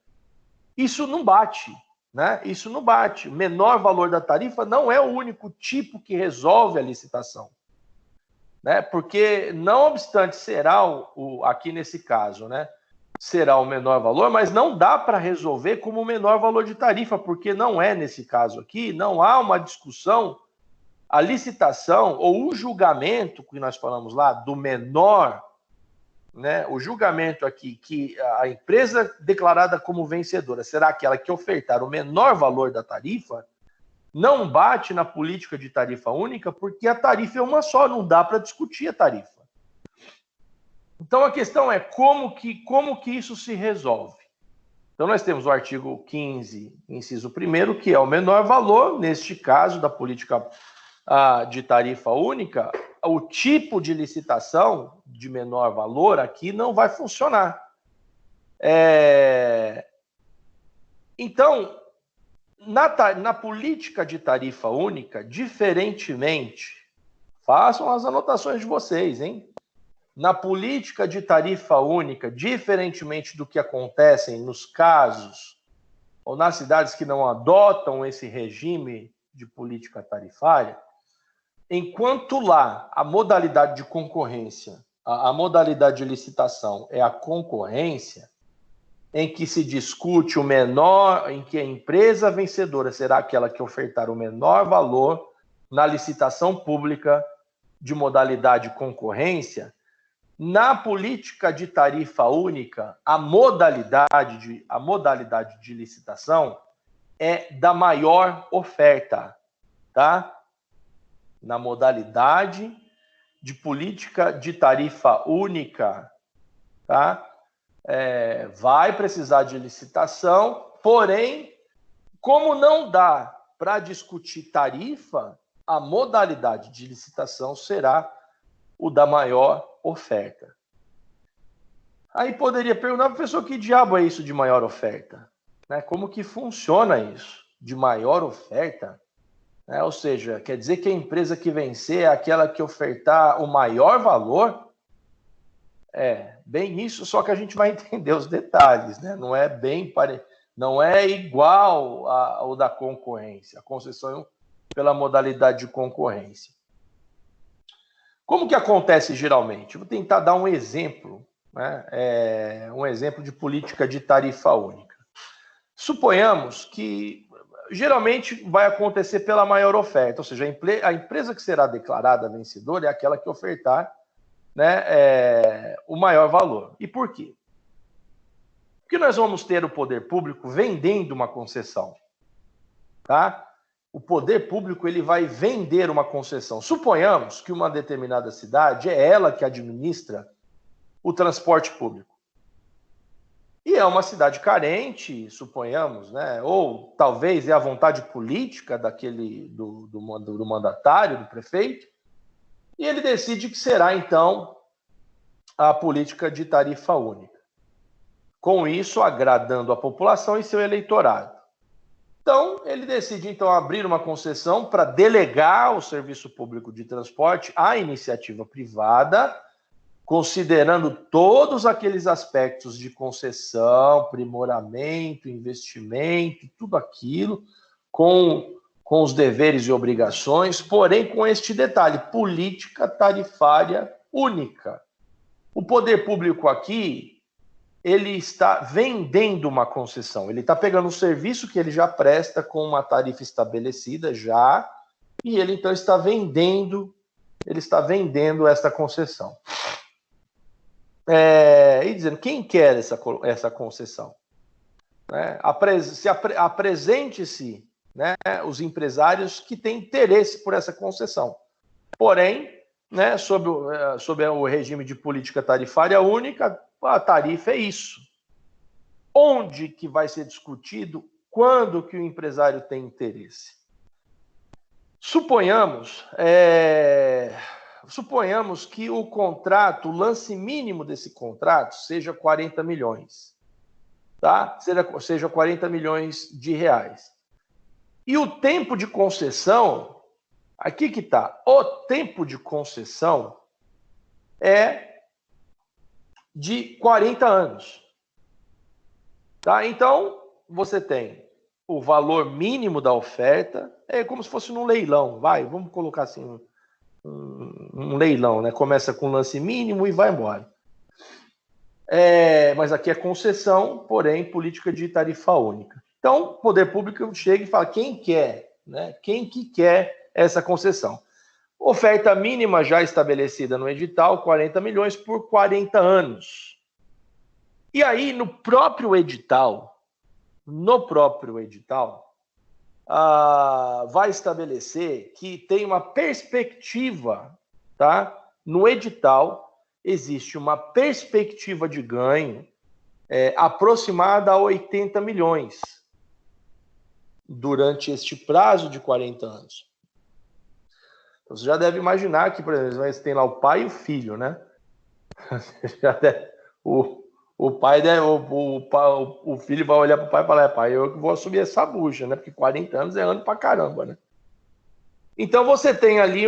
Isso não bate, né? Isso não bate. O menor valor da tarifa não é o único tipo que resolve a licitação, né? Porque, não obstante, será aqui nesse caso, né? Será o menor valor, mas não dá para resolver como o menor valor de tarifa, porque não é nesse caso aqui, não há uma discussão. A licitação ou o julgamento que nós falamos lá do menor, né? O julgamento aqui que a empresa declarada como vencedora será aquela que ofertar o menor valor da tarifa, não bate na política de tarifa única, porque a tarifa é uma só, não dá para discutir a tarifa. Então a questão é como que isso se resolve. Então nós temos o artigo 15, inciso 1º, que é o menor valor, neste caso da política de tarifa única. O tipo de licitação de menor valor aqui não vai funcionar. Então, na política de tarifa única, diferentemente, façam as anotações de vocês, hein? Na política de tarifa única, diferentemente do que acontece nos casos ou nas cidades que não adotam esse regime de política tarifária, enquanto lá a modalidade de concorrência, a modalidade de licitação é a concorrência, em que se discute o menor, em que a empresa vencedora será aquela que ofertar o menor valor na licitação pública de modalidade concorrência. Na política de tarifa única, a modalidade de licitação é da maior oferta, tá? Na modalidade de política de tarifa única, tá? Vai precisar de licitação, porém, como não dá para discutir tarifa, a modalidade de licitação será o da maior oferta. Aí poderia perguntar, professor, que diabo é isso de maior oferta? Né? Como que funciona isso de maior oferta? Ou seja, quer dizer que a empresa que vencer é aquela que ofertar o maior valor? Bem isso, só que a gente vai entender os detalhes, né? Não é igual ao da concorrência, a concessão pela modalidade de concorrência. Como que acontece geralmente? Vou tentar dar um exemplo, né? Um exemplo de política de tarifa única. Suponhamos que geralmente vai acontecer pela maior oferta, ou seja, a empresa que será declarada vencedora é aquela que ofertar, né, o maior valor. E por quê? Porque nós vamos ter o poder público vendendo uma concessão, tá? O poder público ele vai vender uma concessão. Suponhamos que uma determinada cidade é ela que administra o transporte público. E é uma cidade carente, suponhamos, né? Ou talvez é a vontade política do mandatário, do prefeito, e ele decide que será, então, a política de tarifa única. Com isso, agradando a população e seu eleitorado. Então, ele decide, então, abrir uma concessão para delegar o serviço público de transporte à iniciativa privada, considerando todos aqueles aspectos de concessão, aprimoramento, investimento, tudo aquilo, com os deveres e obrigações, porém com este detalhe, política tarifária única. O poder público aqui, ele está vendendo uma concessão. Ele está pegando um serviço que ele já presta com uma tarifa estabelecida já, e ele então está vendendo essa concessão. E dizendo, quem quer essa concessão? Apresente-se, né, os empresários que têm interesse por essa concessão. Porém, né, sob o regime de política tarifária única, a tarifa é isso. Onde que vai ser discutido? Quando que o empresário tem interesse? Suponhamos que o contrato, o lance mínimo desse contrato seja 40 milhões. Tá? Seja 40 milhões de reais. E o tempo de concessão, aqui que está, o tempo de concessão é de 40 anos. Tá? Então, você tem o valor mínimo da oferta, é como se fosse num leilão, vamos colocar assim, um leilão, né? Começa com lance mínimo e vai embora. Mas aqui é concessão, porém, política de tarifa única. Então, o poder público chega e fala quem quer, né? Quem que quer essa concessão. Oferta mínima já estabelecida no edital, 40 milhões por 40 anos. E aí, no próprio edital, vai estabelecer que tem uma perspectiva, tá? No edital, existe uma perspectiva de ganho aproximada a 80 milhões durante este prazo de 40 anos. Então, você já deve imaginar que, por exemplo, você tem lá o pai e o filho, né? O filho vai olhar para o pai e falar, pai, eu que vou assumir essa bucha, né? Porque 40 anos é ano pra caramba, né? Então, você tem ali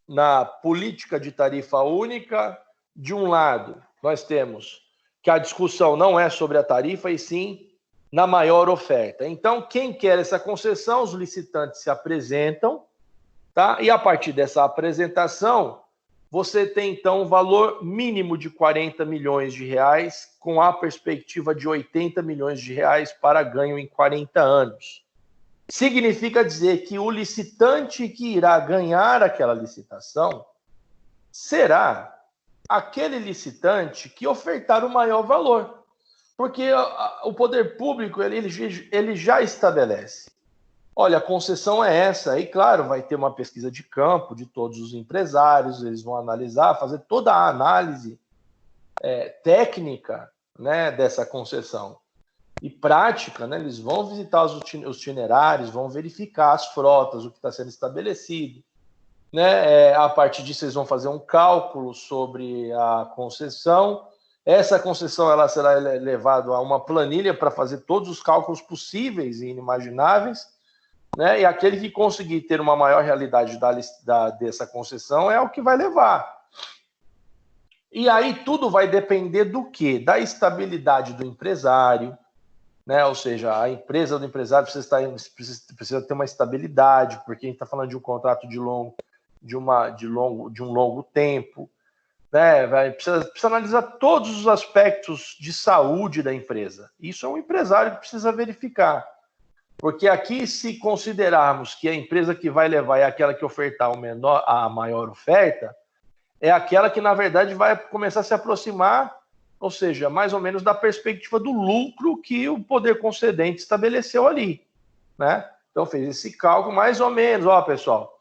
na política de tarifa única, de um lado, nós temos que a discussão não é sobre a tarifa, e sim na maior oferta. Então, quem quer essa concessão, os licitantes se apresentam, tá? E a partir dessa apresentação, você tem, então, um valor mínimo de 40 milhões de reais, com a perspectiva de 80 milhões de reais para ganho em 40 anos. Significa dizer que o licitante que irá ganhar aquela licitação será aquele licitante que ofertar o maior valor. Porque o poder público ele já estabelece. Olha, a concessão é essa. E, claro, vai ter uma pesquisa de campo de todos os empresários, eles vão analisar, fazer toda a análise técnica, né, dessa concessão. E prática, né, eles vão visitar os itinerários, vão verificar as frotas, o que está sendo estabelecido. Né? A partir disso, eles vão fazer um cálculo sobre a concessão. Essa concessão ela será levada a uma planilha para fazer todos os cálculos possíveis e inimagináveis. Né? E aquele que conseguir ter uma maior realidade dessa concessão é o que vai levar. E aí tudo vai depender do quê? Da estabilidade do empresário, né? Ou seja, a empresa do empresário precisa ter uma estabilidade, porque a gente está falando de um contrato de um longo tempo. Né? Precisa analisar todos os aspectos de saúde da empresa. Isso é um empresário que precisa verificar. Porque aqui, se considerarmos que a empresa que vai levar é aquela que ofertar a maior oferta, é aquela que, na verdade, vai começar a se aproximar, ou seja, mais ou menos da perspectiva do lucro que o poder concedente estabeleceu ali. Né? Então, fez esse cálculo mais ou menos. Ó, pessoal,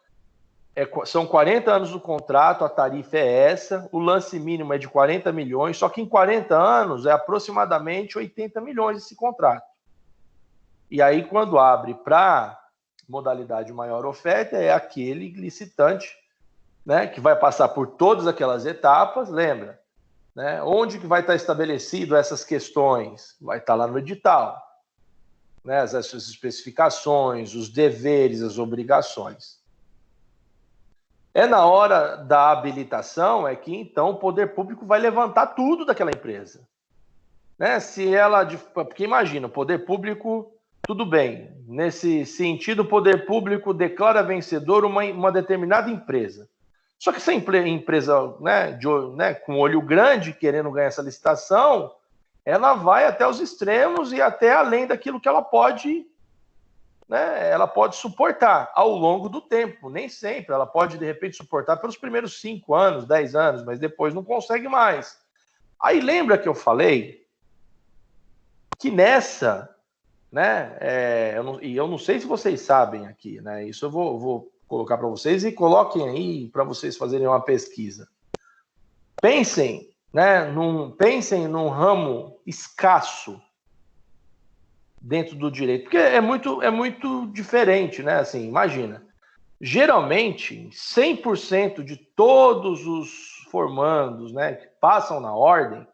são 40 anos do contrato, a tarifa é essa, o lance mínimo é de 40 milhões, só que em 40 anos é aproximadamente 80 milhões esse contrato. E aí, quando abre para modalidade maior oferta, é aquele licitante, né, que vai passar por todas aquelas etapas, lembra? Né, onde que vai estar estabelecido essas questões? Vai estar lá no edital. Né, as especificações, os deveres, as obrigações. Na hora da habilitação é que, então, o poder público vai levantar tudo daquela empresa. Né? Porque imagina, o poder público, tudo bem, nesse sentido, o poder público declara vencedor uma determinada empresa. Só que essa empresa, né, com olho grande, querendo ganhar essa licitação, ela vai até os extremos e até além daquilo que ela pode, né, ela pode suportar ao longo do tempo. Nem sempre. Ela pode, de repente, suportar pelos primeiros 5 anos, 10 anos, mas depois não consegue mais. Aí lembra que eu falei que nessa, né, eu não sei se vocês sabem aqui, né, isso eu vou colocar para vocês e coloquem aí para vocês fazerem uma pesquisa. Pensem, né, pensem num ramo escasso dentro do direito, porque é muito diferente, né? Assim, imagina, geralmente 100% de todos os formandos, né, que passam na ordem,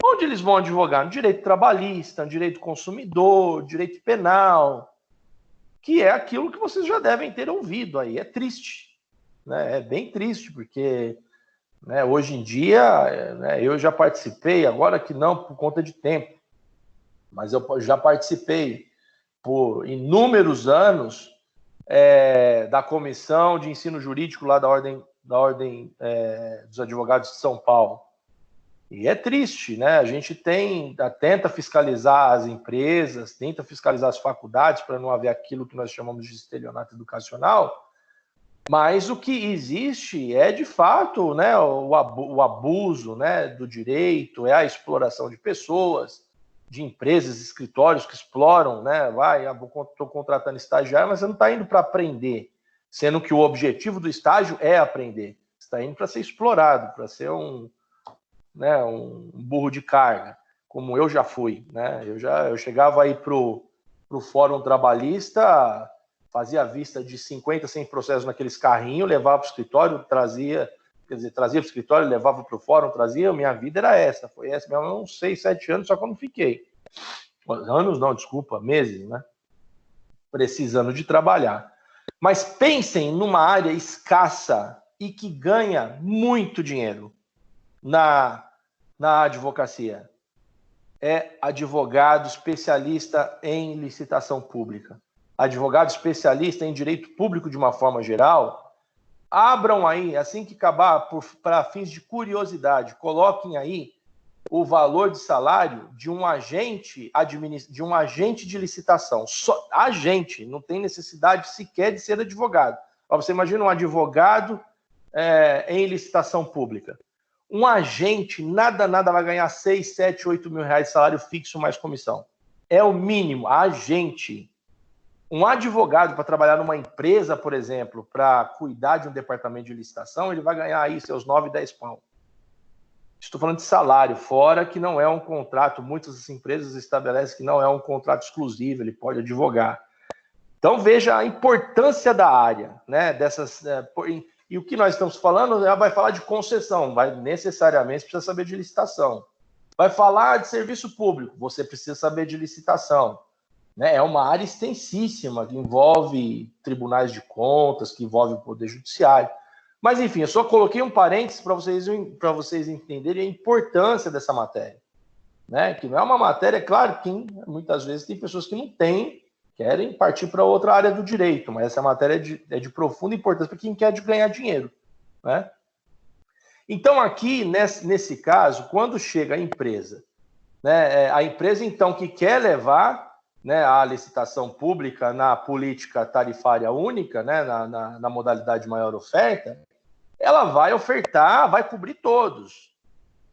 onde eles vão advogar? No direito trabalhista, no direito consumidor, direito penal, que é aquilo que vocês já devem ter ouvido aí. É triste, né? É bem triste, porque, né, hoje em dia, né, eu já participei, agora que não por conta de tempo, mas eu já participei por inúmeros anos da Comissão de Ensino Jurídico lá da Ordem dos Advogados de São Paulo. E é triste, né? A gente tenta fiscalizar as empresas, tenta fiscalizar as faculdades para não haver aquilo que nós chamamos de estelionato educacional, mas o que existe é, de fato, né, o abuso, né, do direito, é a exploração de pessoas, de empresas, escritórios que exploram, né? Estou contratando estagiário, mas você não está indo para aprender, sendo que o objetivo do estágio é aprender. Você está indo para ser explorado, para ser um burro de carga, como eu já fui, né? Eu chegava aí pro Fórum Trabalhista, fazia a vista de 50, 100 processos naqueles carrinhos, levava para o escritório, trazia para o escritório, levava para o fórum, trazia. Minha vida era essa, foi essa mesmo, uns 6, 7 anos, só que eu não fiquei. Anos não, desculpa, meses, né? Precisando de trabalhar. Mas pensem numa área escassa e que ganha muito dinheiro na advocacia. É advogado especialista em licitação pública. Advogado especialista em direito público de uma forma geral. Abram aí, assim que acabar, para fins de curiosidade, coloquem aí o valor de salário de um agente de licitação. Só agente, não tem necessidade sequer de ser advogado. Você imagina um advogado em licitação pública. Um agente, nada vai ganhar 6, 7, 8 mil reais de salário fixo mais comissão. É o mínimo, agente. Um advogado para trabalhar numa empresa, por exemplo, para cuidar de um departamento de licitação, ele vai ganhar aí seus 9, 10 pau. Estou falando de salário, fora que não é um contrato, muitas das empresas estabelecem que não é um contrato exclusivo, ele pode advogar. Então veja a importância da área, né? E o que nós estamos falando, vai falar de concessão, necessariamente precisa saber de licitação. Vai falar de serviço público, você precisa saber de licitação. Né? É uma área extensíssima, que envolve tribunais de contas, que envolve o Poder Judiciário. Mas, enfim, eu só coloquei um parênteses para vocês entenderem a importância dessa matéria. Né? Que não é uma matéria, claro que muitas vezes tem pessoas que não têm, querem partir para outra área do direito, mas essa matéria é de profunda importância para quem quer ganhar dinheiro. Né? Então, aqui, nesse caso, quando chega a empresa, né, a empresa, então, que quer levar, né, a licitação pública na política tarifária única, né, na modalidade maior oferta, ela vai ofertar, vai cobrir todos.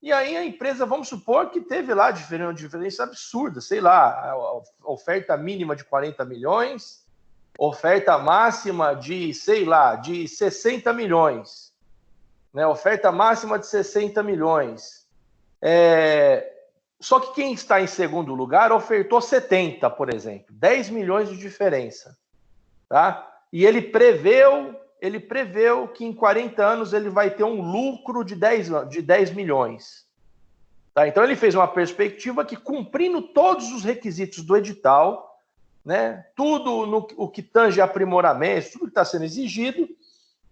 E aí a empresa, vamos supor que teve lá diferença absurda, sei lá, a oferta mínima de 40 milhões, oferta máxima de, sei lá, de 60 milhões. Né, oferta máxima de 60 milhões. Só que quem está em segundo lugar ofertou 70, por exemplo. 10 milhões de diferença. Tá? E ele preveu que em 40 anos ele vai ter um lucro de 10 milhões. Tá? Então ele fez uma perspectiva que, cumprindo todos os requisitos do edital, né, tudo o que tange aprimoramento, tudo que está sendo exigido,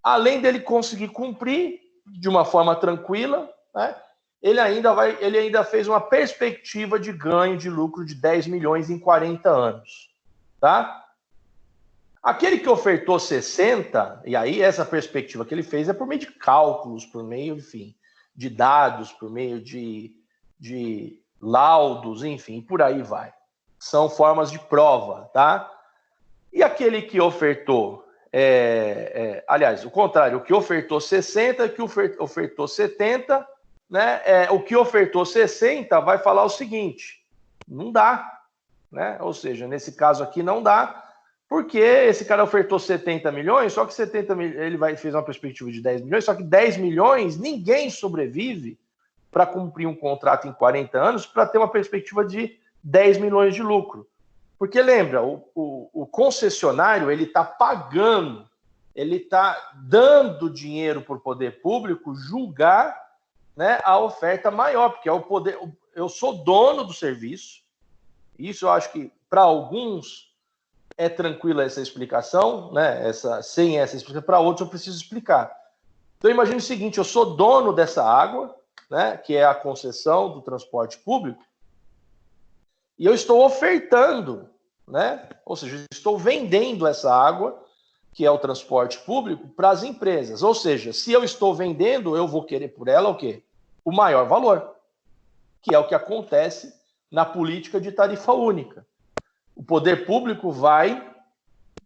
além dele conseguir cumprir de uma forma tranquila, né, ele ainda fez uma perspectiva de ganho de lucro de 10 milhões em 40 anos. Tá? Aquele que ofertou 60, e aí essa perspectiva que ele fez é por meio de cálculos, por meio, enfim, de dados, por meio de laudos, enfim, por aí vai. São formas de prova, tá? E aquele que ofertou, aliás, o contrário, o que ofertou 60, o que ofertou 70, né? O que ofertou 60 vai falar o seguinte, não dá, né? Ou seja, nesse caso aqui não dá, porque esse cara ofertou 70 milhões, só que 70 milhões, ele fez uma perspectiva de 10 milhões, só que 10 milhões, ninguém sobrevive para cumprir um contrato em 40 anos para ter uma perspectiva de 10 milhões de lucro. Porque lembra, o concessionário, ele está pagando, ele está dando dinheiro para o poder público julgar, né, a oferta maior, porque eu sou dono do serviço. Isso eu acho que para alguns é tranquila essa explicação, né? Sem essa explicação, para outros eu preciso explicar. Então imagine o seguinte, eu sou dono dessa água, né, que é a concessão do transporte público, e eu estou ofertando, né? Ou seja, estou vendendo essa água, que é o transporte público, para as empresas. Ou seja, se eu estou vendendo, eu vou querer por ela o quê? O maior valor, que é o que acontece na política de tarifa única. O poder público vai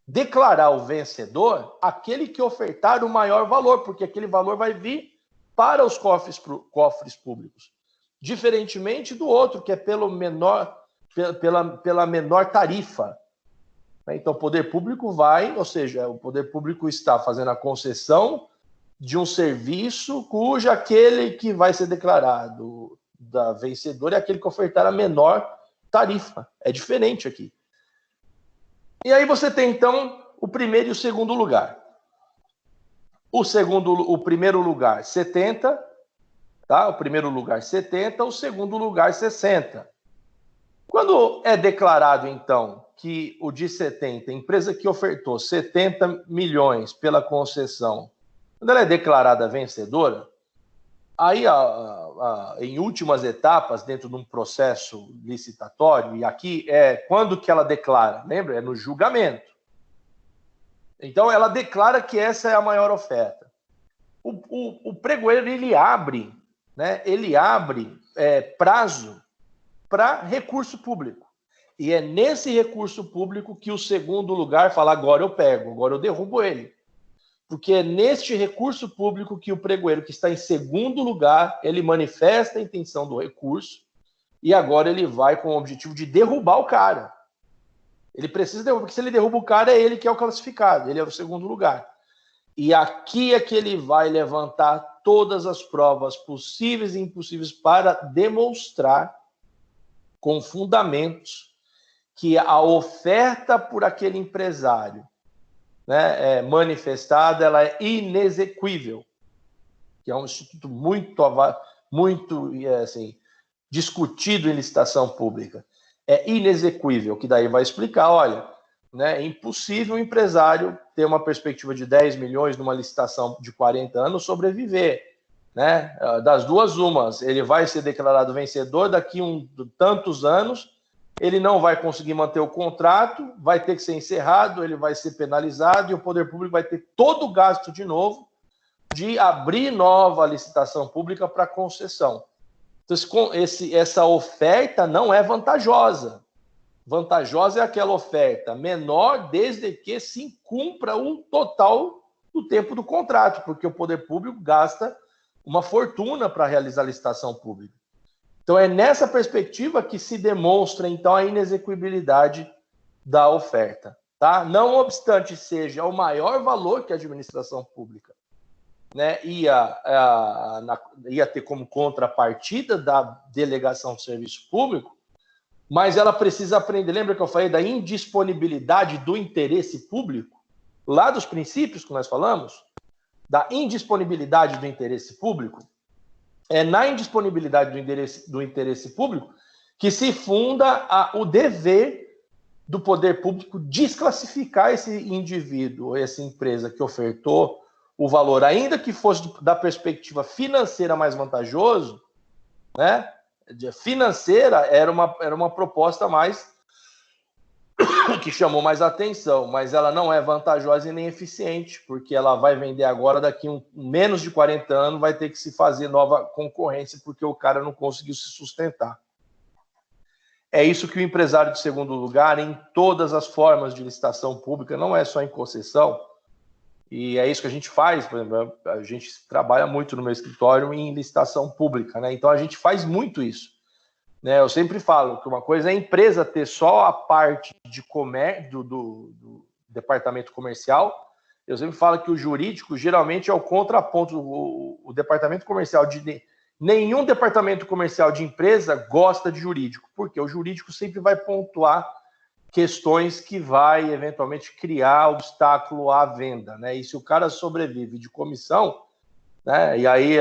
declarar o vencedor aquele que ofertar o maior valor, porque aquele valor vai vir para os cofres públicos. Diferentemente do outro, que é pela menor tarifa. Então, o poder público vai, ou seja, o poder público está fazendo a concessão de um serviço cujo aquele que vai ser declarado da vencedora é aquele que ofertar a menor tarifa. É diferente aqui. E aí você tem, então, o primeiro e o segundo lugar. O primeiro lugar, 70, tá? O primeiro lugar, 70, o segundo lugar, 60. Quando é declarado, então, que o de 70, a empresa que ofertou 70 milhões pela concessão, quando ela é declarada vencedora, aí, em últimas etapas, dentro de um processo licitatório, e aqui é quando que ela declara, lembra? É no julgamento. Então, ela declara que essa é a maior oferta. O pregoeiro, ele abre, né? Ele abre prazo para recurso público. E é nesse recurso público que o segundo lugar fala, agora eu pego, agora eu derrubo ele. Porque é neste recurso público que o pregoeiro, que está em segundo lugar, ele manifesta a intenção do recurso e agora ele vai com o objetivo de derrubar o cara. Ele precisa derrubar, porque se ele derruba o cara, é ele que é o classificado, ele é o segundo lugar. E aqui é que ele vai levantar todas as provas possíveis e impossíveis para demonstrar com fundamentos que a oferta por aquele empresário, né, manifestada, ela é inexequível, que é um instituto muito assim, discutido em licitação pública. É inexequível, que daí vai explicar, olha, né, é impossível o empresário ter uma perspectiva de 10 milhões numa licitação de 40 anos sobreviver. Né? Das duas umas, ele vai ser declarado vencedor daqui tantos anos, ele não vai conseguir manter o contrato, vai ter que ser encerrado, ele vai ser penalizado e o poder público vai ter todo o gasto de novo de abrir nova licitação pública para concessão. Então, essa oferta não é vantajosa. Vantajosa é aquela oferta menor desde que se cumpra o total do tempo do contrato, porque o poder público gasta uma fortuna para realizar a licitação pública. Então, é nessa perspectiva que se demonstra, então, a inexequibilidade da oferta. Tá? Não obstante seja o maior valor que a administração pública, né, ia ter como contrapartida da delegação de serviço público, mas ela precisa aprender, lembra que eu falei da indisponibilidade do interesse público? Lá dos princípios que nós falamos, da indisponibilidade do interesse público, é na indisponibilidade do interesse público que se funda o dever do poder público desclassificar esse indivíduo, essa empresa que ofertou o valor, ainda que fosse da perspectiva financeira mais vantajoso, né? Financeira era uma proposta mais que chamou mais atenção, mas ela não é vantajosa e nem eficiente, porque ela vai vender agora, daqui menos de 40 anos, vai ter que se fazer nova concorrência, porque o cara não conseguiu se sustentar. É isso que o empresário de segundo lugar, em todas as formas de licitação pública, não é só em concessão, e é isso que a gente faz, por exemplo, a gente trabalha muito no meu escritório em licitação pública, né? Então a gente faz muito isso. Né, eu sempre falo que uma coisa é a empresa ter só a parte de do departamento comercial. Eu sempre falo que o jurídico geralmente é o contraponto. O departamento comercial nenhum departamento comercial de empresa gosta de jurídico, porque o jurídico sempre vai pontuar questões que vai eventualmente criar obstáculo à venda, né? E se o cara sobrevive de comissão, né? E aí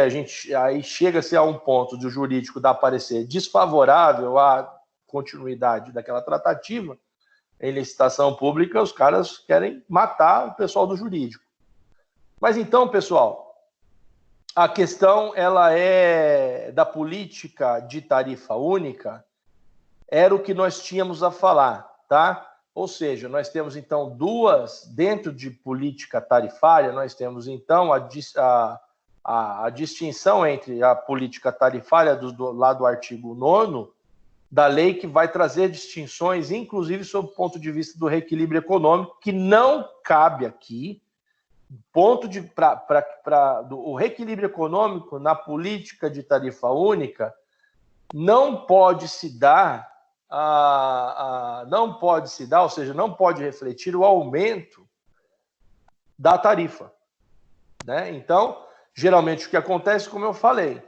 chega-se a um ponto do jurídico dar parecer desfavorável à continuidade daquela tratativa, em licitação pública, os caras querem matar o pessoal do jurídico. Mas então, pessoal, a questão ela é da política de tarifa única, era o que nós tínhamos a falar, tá? Ou seja, nós temos então dentro de política tarifária, nós temos então a distinção entre a política tarifária lá do artigo 9º da lei, que vai trazer distinções, inclusive sob o ponto de vista do reequilíbrio econômico, que não cabe aqui. O reequilíbrio econômico na política de tarifa única não pode se dar, ou seja, não pode refletir o aumento da tarifa, né? Então, geralmente o que acontece, como eu falei,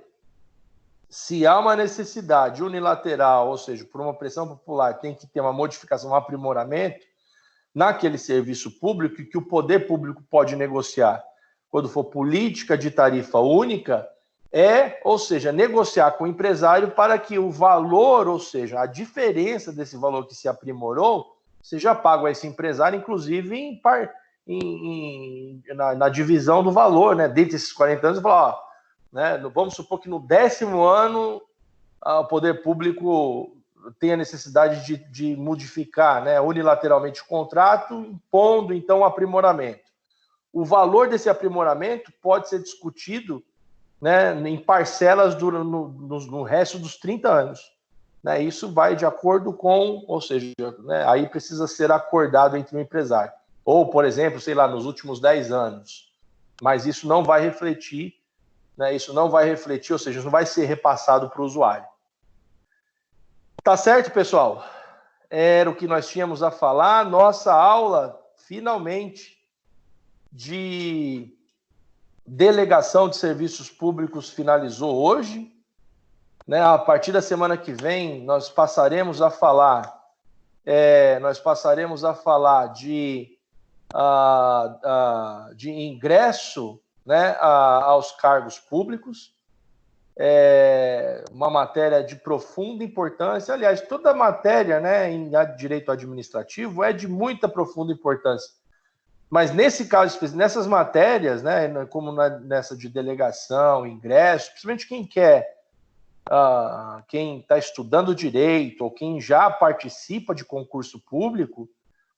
se há uma necessidade unilateral, ou seja, por uma pressão popular, tem que ter uma modificação, um aprimoramento naquele serviço público, que o poder público pode negociar quando for política de tarifa única, ou seja, negociar com o empresário para que o valor, ou seja, a diferença desse valor que se aprimorou, seja pago a esse empresário, inclusive na divisão do valor, né? Dentro desses 40 anos, né? Vamos supor que no 10º ano o poder público tem a necessidade de modificar, né, unilateralmente o contrato, impondo então um aprimoramento. O valor desse aprimoramento pode ser discutido, né, em parcelas no resto dos 30 anos. Né? Isso vai de acordo com, ou seja, né, aí precisa ser acordado entre o empresário. Ou, por exemplo, sei lá, nos últimos 10 anos. Mas isso não vai refletir, né, ou seja, isso não vai ser repassado para o usuário. Tá certo, pessoal? Era o que nós tínhamos a falar. Nossa aula, finalmente, de delegação de serviços públicos finalizou hoje. Né? A partir da semana que vem, nós passaremos a falar de ingresso, né, aos cargos públicos. Uma matéria de profunda importância. Aliás, toda matéria, né, em direito administrativo é de muita profunda importância. Mas nesse caso, nessas matérias, né, como nessa de delegação, ingresso, principalmente quem está estudando direito ou quem já participa de concurso público,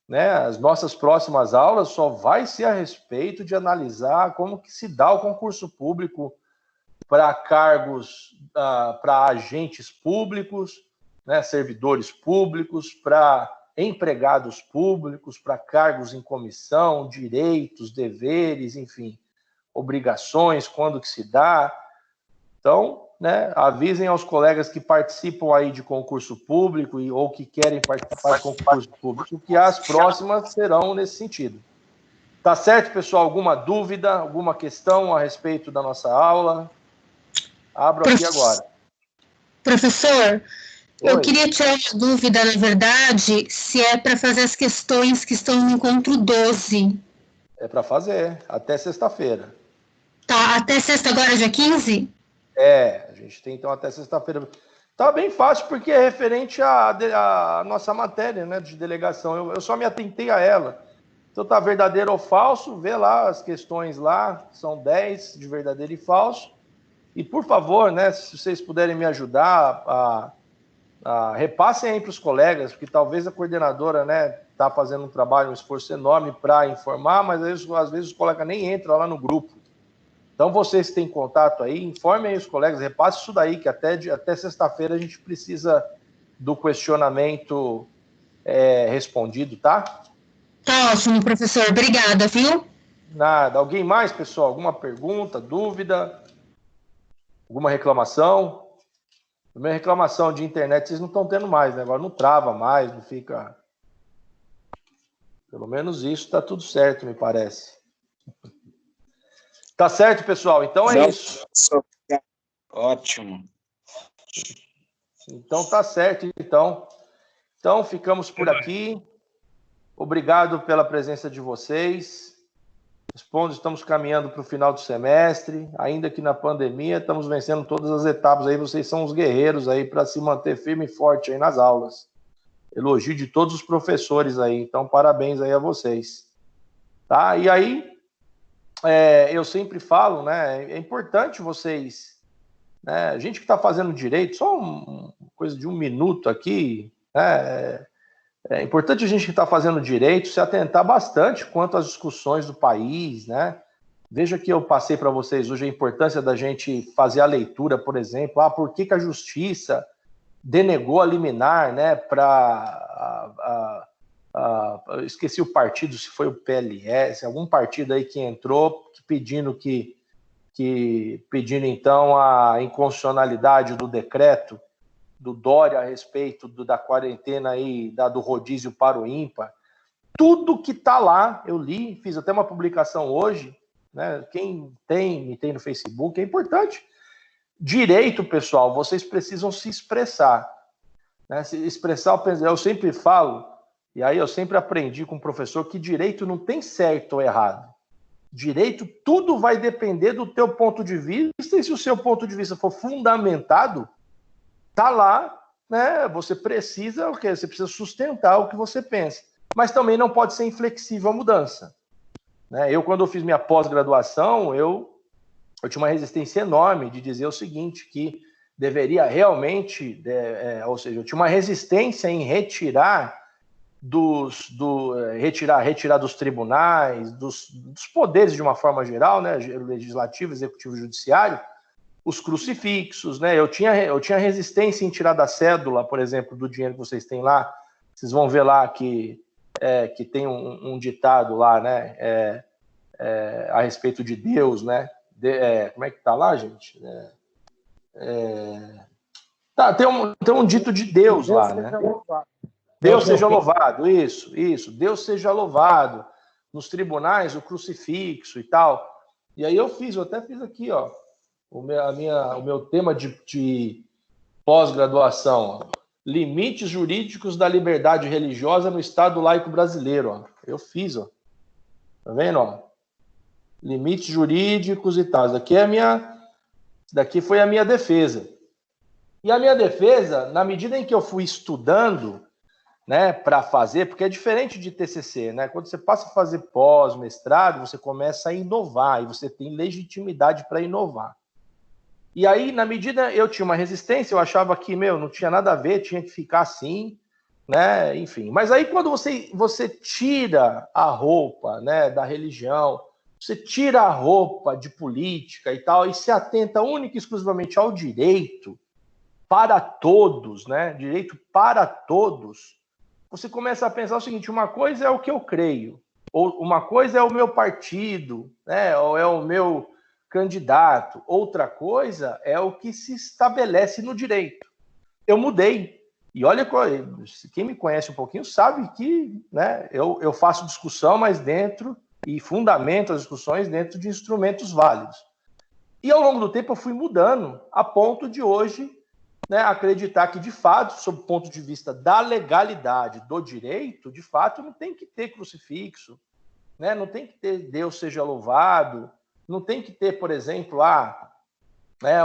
né, as nossas próximas aulas só vai ser a respeito de analisar como que se dá o concurso público para cargos, para agentes públicos, né, servidores públicos, para empregados públicos, para cargos em comissão, direitos, deveres, enfim, obrigações, quando que se dá. Então, né, avisem aos colegas que participam aí de concurso público ou que querem participar de concurso público que as próximas serão nesse sentido. Tá certo, pessoal? Alguma dúvida, alguma questão a respeito da nossa aula? Abro aqui agora. Professor, Oi. Eu queria tirar uma dúvida, na verdade, se é para fazer as questões que estão no encontro 12. É para fazer, até sexta-feira. Tá, até sexta agora, dia 15? A gente tem então até sexta-feira. Tá bem fácil, porque é referente à nossa matéria, né, de delegação. Eu só me atentei a ela. Então tá verdadeiro ou falso, vê lá as questões lá, são 10 de verdadeiro e falso. E, por favor, né, se vocês puderem me ajudar repassem aí para os colegas, porque talvez a coordenadora, né, está fazendo um trabalho, um esforço enorme para informar, mas às vezes os colegas nem entram lá no grupo. Então, vocês que têm contato aí, informem aí os colegas, repassem isso daí, que até sexta-feira a gente precisa do questionamento respondido, tá? Tá ótimo, professor. Obrigada, viu? Nada. Alguém mais, pessoal? Alguma pergunta, dúvida? Alguma reclamação? A minha reclamação de internet vocês não estão tendo mais, né? Agora não trava mais, não fica... Pelo menos isso está tudo certo, me parece. Tá certo, pessoal? Então é isso. Ótimo. Então tá certo, então. Então ficamos por aqui. Obrigado pela presença de vocês. Estamos caminhando para o final do semestre, ainda que na pandemia, estamos vencendo todas as etapas aí, vocês são os guerreiros aí para se manter firme e forte aí nas aulas. Elogio de todos os professores aí, então parabéns aí a vocês. Tá? E aí, eu sempre falo, né, é importante vocês, né, a gente que está fazendo direito, só uma coisa de 1 minuto aqui, né, é importante a gente que está fazendo direito se atentar bastante quanto às discussões do país, né? Veja que eu passei para vocês hoje a importância da gente fazer a leitura, por exemplo, por que a justiça denegou a liminar, né, esqueci o partido, se foi o PLS, algum partido aí que entrou pedindo então a inconstitucionalidade do decreto do Dória a respeito da quarentena aí, do rodízio para o ímpar. Tudo que está lá, eu li, fiz até uma publicação hoje, né? Quem me tem no Facebook, é importante. Direito, pessoal, vocês precisam se expressar. Né? Se expressar, eu sempre falo, e aí eu sempre aprendi com o professor, que direito não tem certo ou errado. Direito, tudo vai depender do teu ponto de vista, e se o seu ponto de vista for fundamentado, tá lá, né? Você precisa o quê? Você precisa sustentar o que você pensa. Mas também não pode ser inflexível a mudança. Né? Eu, quando eu fiz minha pós-graduação, eu tinha uma resistência enorme de dizer o seguinte, que deveria realmente, ou seja, eu tinha uma resistência em retirar retirar dos tribunais, dos poderes de uma forma geral, né? Legislativo, executivo e judiciário, os crucifixos, né? Eu tinha resistência em tirar da cédula, por exemplo, do dinheiro que vocês têm lá. Vocês vão ver lá que tem um ditado lá, né? A respeito de Deus, né? Como é que tá lá, gente? Tem um dito de Deus lá, né? Deus seja louvado, isso. Deus seja louvado. Nos tribunais, o crucifixo e tal. E aí eu até fiz aqui, ó. O meu tema de pós-graduação, limites jurídicos da liberdade religiosa no Estado laico brasileiro. Ó. Eu fiz, ó. Tá vendo? Ó? Limites jurídicos e tal. Isso daqui foi a minha defesa. E a minha defesa, na medida em que eu fui estudando, né, para fazer, porque é diferente de TCC, né? Quando você passa a fazer pós-mestrado, você começa a inovar e você tem legitimidade para inovar. E aí, na medida, eu tinha uma resistência, eu achava que, não tinha nada a ver, tinha que ficar assim, né, enfim. Mas aí, quando você tira a roupa, né, da religião, você tira a roupa de política e tal, e se atenta única e exclusivamente ao direito para todos, né, direito para todos, você começa a pensar o seguinte, uma coisa é o que eu creio, ou uma coisa é o meu partido, né, ou é o meu candidato. Outra coisa é o que se estabelece no direito. Eu mudei. E olha, quem me conhece um pouquinho sabe que, né, eu faço discussão, mas e fundamento as discussões dentro de instrumentos válidos. E ao longo do tempo eu fui mudando, a ponto de hoje, né, acreditar que, de fato, sob o ponto de vista da legalidade do direito, de fato, não tem que ter crucifixo, né, não tem que ter Deus seja louvado, não tem que ter, por exemplo,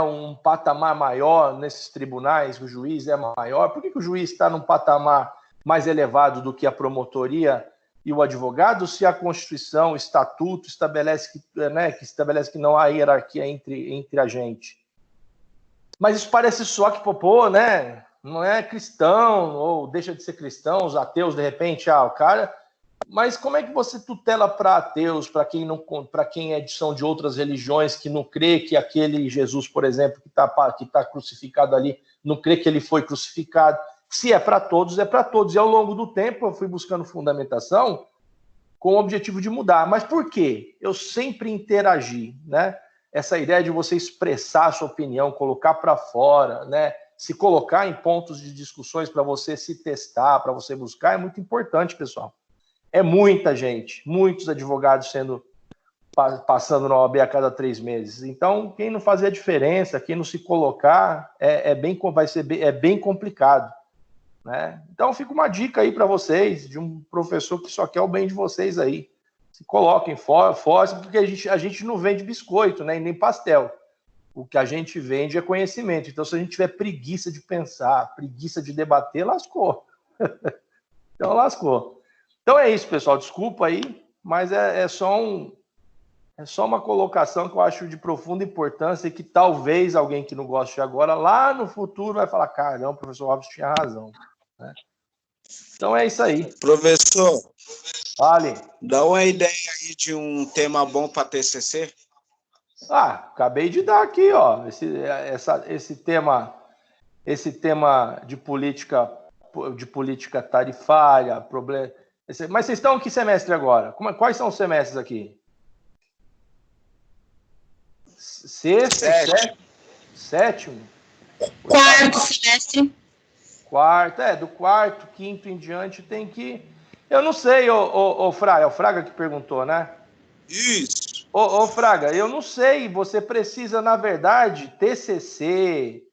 um patamar maior nesses tribunais, o juiz é maior. Por que o juiz está num patamar mais elevado do que a promotoria e o advogado, se a Constituição, o Estatuto, estabelece que não há hierarquia entre a gente? Mas isso parece só que, né? não é cristão, ou deixa de ser cristão, os ateus, de repente, o cara... Mas como é que você tutela para ateus, para quem não, para quem são de outras religiões, que não crê que aquele Jesus, por exemplo, que tá crucificado ali, não crê que ele foi crucificado? Se é para todos, é para todos. E ao longo do tempo eu fui buscando fundamentação com o objetivo de mudar. Mas por quê? Eu sempre interagi, né? Essa ideia de você expressar a sua opinião, colocar para fora, né? Se colocar em pontos de discussões para você se testar, para você buscar, é muito importante, pessoal. É muita gente, muitos advogados passando na OAB a cada 3 meses. Então, quem não fazer a diferença, quem não se colocar, é bem complicado, né? Então, fica uma dica aí para vocês, de um professor que só quer o bem de vocês aí. Se coloquem fora, porque a gente não vende biscoito, né, e nem pastel. O que a gente vende é conhecimento. Então, se a gente tiver preguiça de pensar, preguiça de debater, lascou. Então, lascou. Então é isso, pessoal. Desculpa aí, mas é só uma colocação que eu acho de profunda importância e que talvez alguém que não goste de agora, lá no futuro, vai falar: caramba, o professor Robson tinha razão, né? Então é isso aí. Professor, Fale. dá uma ideia aí de um tema bom para TCC. Acabei de dar aqui, ó, esse tema de política tarifária, problema. Mas vocês estão em que semestre agora? Quais são os semestres aqui? Sexto? Sétimo? Quarto semestre. Quarto, do quarto, quinto em diante tem que... Eu não sei, ô Fraga, é o Fraga que perguntou, né? Isso. Ô Fraga, eu não sei, você precisa, na verdade, TCC...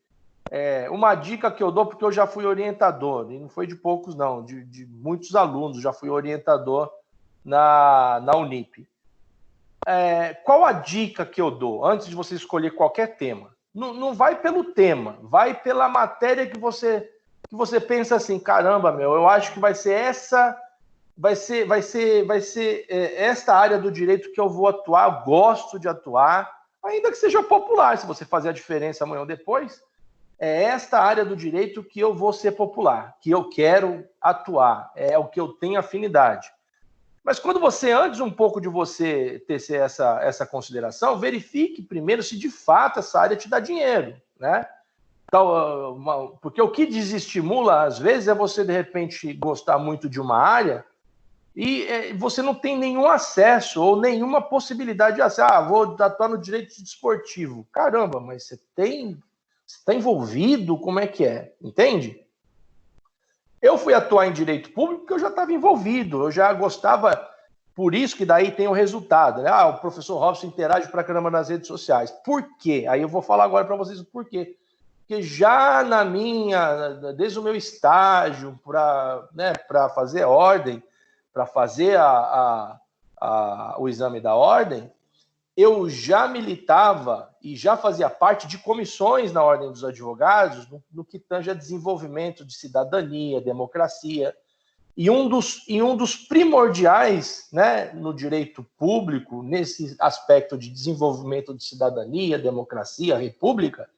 uma dica que eu dou, porque eu já fui orientador, e não foi de poucos não, de muitos alunos, já fui orientador na Unip. Qual a dica que eu dou, antes de você escolher qualquer tema? Não vai pelo tema, vai pela matéria que você pensa assim: caramba, eu acho que vai ser essa, vai ser esta área do direito que eu vou atuar, eu gosto de atuar, ainda que seja popular, se você fazer a diferença amanhã ou depois. É esta área do direito que eu vou ser popular, que eu quero atuar, é o que eu tenho afinidade. Mas quando você, antes um pouco de você tecer essa consideração, verifique primeiro se de fato essa área te dá dinheiro, né? Então, porque o que desestimula, às vezes, é você, de repente, gostar muito de uma área e você não tem nenhum acesso ou nenhuma possibilidade de acesso. Vou atuar no direito desportivo. Caramba, mas você está envolvido? Como é que é? Entende? Eu fui atuar em direito público porque eu já estava envolvido, eu já gostava, por isso que daí tem o resultado, né? O professor Robson interage pra caramba nas redes sociais. Por quê? Aí eu vou falar agora para vocês o porquê. Porque já desde o meu estágio para fazer ordem, para fazer o exame da ordem, eu já militava e já fazia parte de comissões na Ordem dos Advogados no que tange a desenvolvimento de cidadania, democracia. E um dos primordiais, né, no direito público, nesse aspecto de desenvolvimento de cidadania, democracia, república,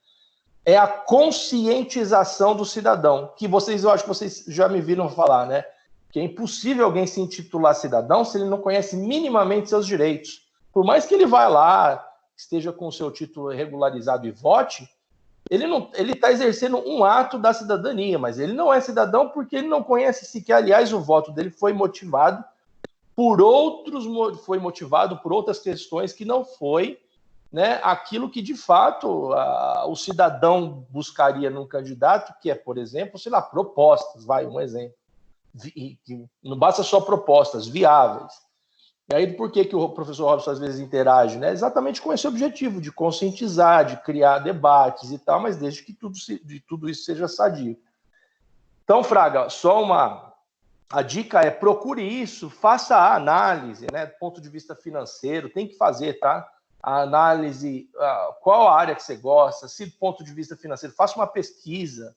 é a conscientização do cidadão, que eu acho que vocês já me viram falar, né? Que é impossível alguém se intitular cidadão se ele não conhece minimamente seus direitos. Por mais que ele vá lá, esteja com o seu título regularizado e vote, ele está exercendo um ato da cidadania, mas ele não é cidadão porque ele não conhece sequer. Aliás, o voto dele foi motivado por outras questões que não foi, né, aquilo que de fato o cidadão buscaria num candidato, que é, por exemplo, sei lá, propostas, um exemplo. Não basta só propostas viáveis. E aí, por que o professor Robson às vezes interage? Né? Exatamente com esse objetivo, de conscientizar, de criar debates e tal, mas desde que tudo isso seja sadio. Então, Fraga, a dica é: procure isso, faça a análise, né, do ponto de vista financeiro, tem que fazer, tá? A análise, qual a área que você gosta, se do ponto de vista financeiro, faça uma pesquisa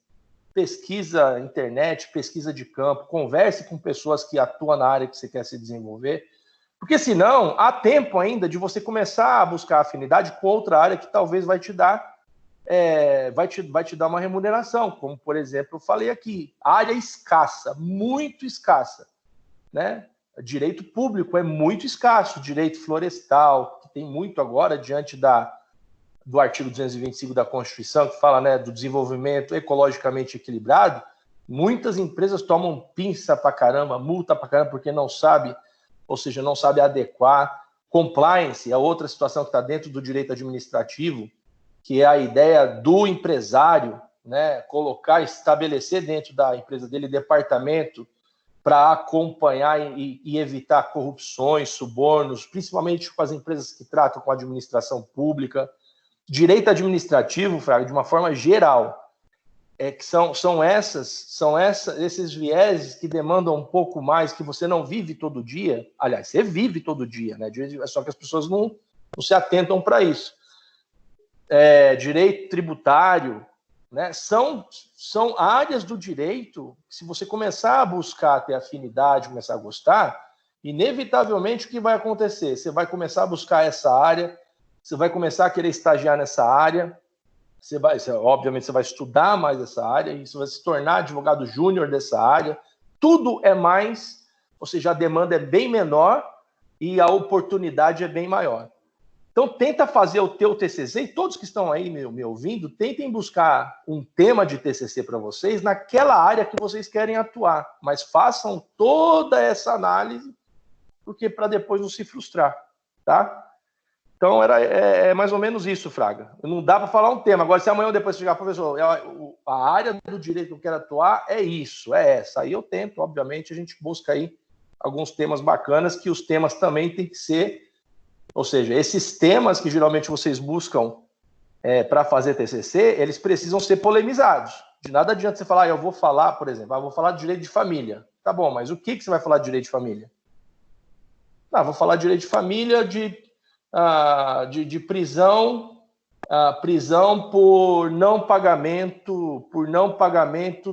internet, pesquisa de campo, converse com pessoas que atuam na área que você quer se desenvolver. Porque senão, há tempo ainda de você começar a buscar afinidade com outra área que talvez vai te dar vai te dar uma remuneração, como, por exemplo, eu falei aqui, área escassa, muito escassa, né? Direito público é muito escasso, direito florestal, que tem muito agora diante do artigo 225 da Constituição, que fala, né, do desenvolvimento ecologicamente equilibrado. Muitas empresas tomam pinça pra caramba, multa pra caramba, porque não sabe, ou seja, não sabe adequar. Compliance é outra situação que está dentro do direito administrativo, que é a ideia do empresário, né, colocar, estabelecer dentro da empresa dele departamento para acompanhar e evitar corrupções, subornos, principalmente com as empresas que tratam com a administração pública. Direito administrativo, Fraga, de uma forma geral, que são esses vieses que demandam um pouco mais, que você não vive todo dia. Aliás, você vive todo dia, né? Só que as pessoas não se atentam para isso. Direito tributário, né? São áreas do direito que, se você começar a buscar, ter afinidade, começar a gostar, inevitavelmente o que vai acontecer? Você vai começar a buscar essa área, você vai começar a querer estagiar nessa área, obviamente você vai estudar mais essa área, e você vai se tornar advogado júnior dessa área. Tudo é mais, ou seja, a demanda é bem menor e a oportunidade é bem maior. Então, tenta fazer o teu TCC, e todos que estão aí me ouvindo, tentem buscar um tema de TCC para vocês naquela área que vocês querem atuar, mas façam toda essa análise, porque para depois não se frustrar, tá? Então, é mais ou menos isso, Fraga. Não dá para falar um tema. Agora, se amanhã ou depois chegar, professor, a área do direito que eu quero atuar é isso, é essa. Aí eu tento, obviamente, a gente busca aí alguns temas bacanas, que os temas também têm que ser, ou seja, esses temas que geralmente vocês buscam para fazer TCC, eles precisam ser polemizados. De nada adianta você falar, eu vou falar, por exemplo, vou falar de direito de família. Tá bom, mas o que você vai falar de direito de família? Vou falar de direito de família, de prisão, prisão por não pagamento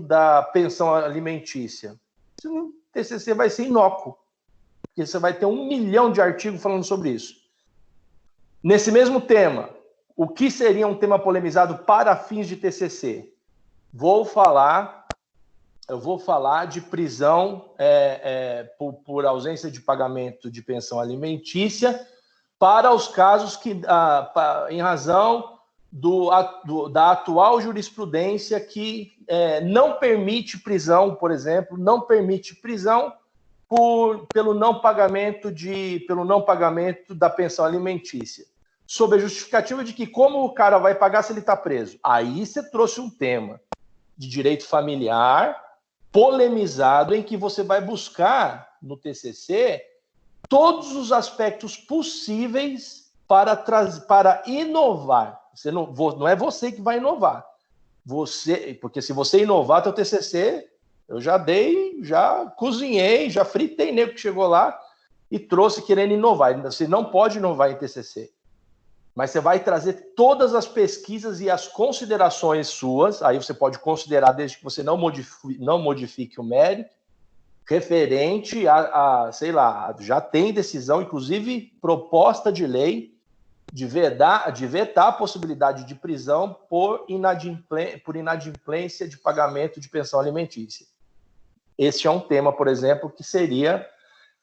da pensão alimentícia. O TCC vai ser inócuo, porque você vai ter 1 milhão de artigos falando sobre isso. Nesse mesmo tema, o que seria um tema polemizado para fins de TCC? Eu vou falar de prisão por ausência de pagamento de pensão alimentícia para os casos que, em razão da atual jurisprudência que não permite prisão, por exemplo, não permite prisão pelo não pagamento da pensão alimentícia, sob a justificativa de que, como o cara vai pagar se ele está preso? Aí você trouxe um tema de direito familiar polemizado, em que você vai buscar no TCC todos os aspectos possíveis para inovar. Não é você que vai inovar. Porque se você inovar teu TCC, eu já cozinhei, já fritei nego que chegou lá e trouxe querendo inovar. Você não pode inovar em TCC. Mas você vai trazer todas as pesquisas e as considerações suas, aí você pode considerar, desde que você não modifique o mérito, referente sei lá, já tem decisão, inclusive proposta de lei, de vetar a possibilidade de prisão por inadimplência de pagamento de pensão alimentícia. Esse é um tema, por exemplo, que seria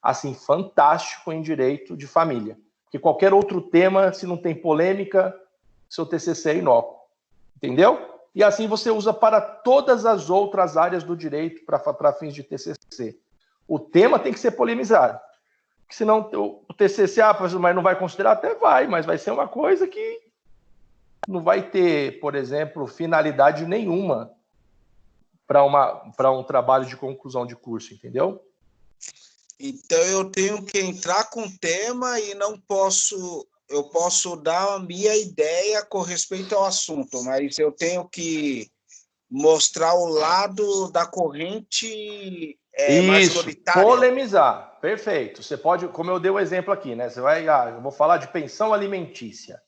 assim fantástico em direito de família. Porque qualquer outro tema, se não tem polêmica, seu TCC é inócuo. Entendeu? E assim você usa para todas as outras áreas do direito para fins de TCC. O tema tem que ser polemizado. Porque senão o TCC, mas não vai considerar? Até vai, mas vai ser uma coisa que não vai ter, por exemplo, finalidade nenhuma para um trabalho de conclusão de curso, entendeu? Então, eu tenho que entrar com o tema e eu posso dar a minha ideia com respeito ao assunto, mas eu tenho que mostrar o lado da corrente mais solitária. Polemizar, perfeito. Você pode, como eu dei o exemplo aqui, né? Você vai, eu vou falar de pensão alimentícia.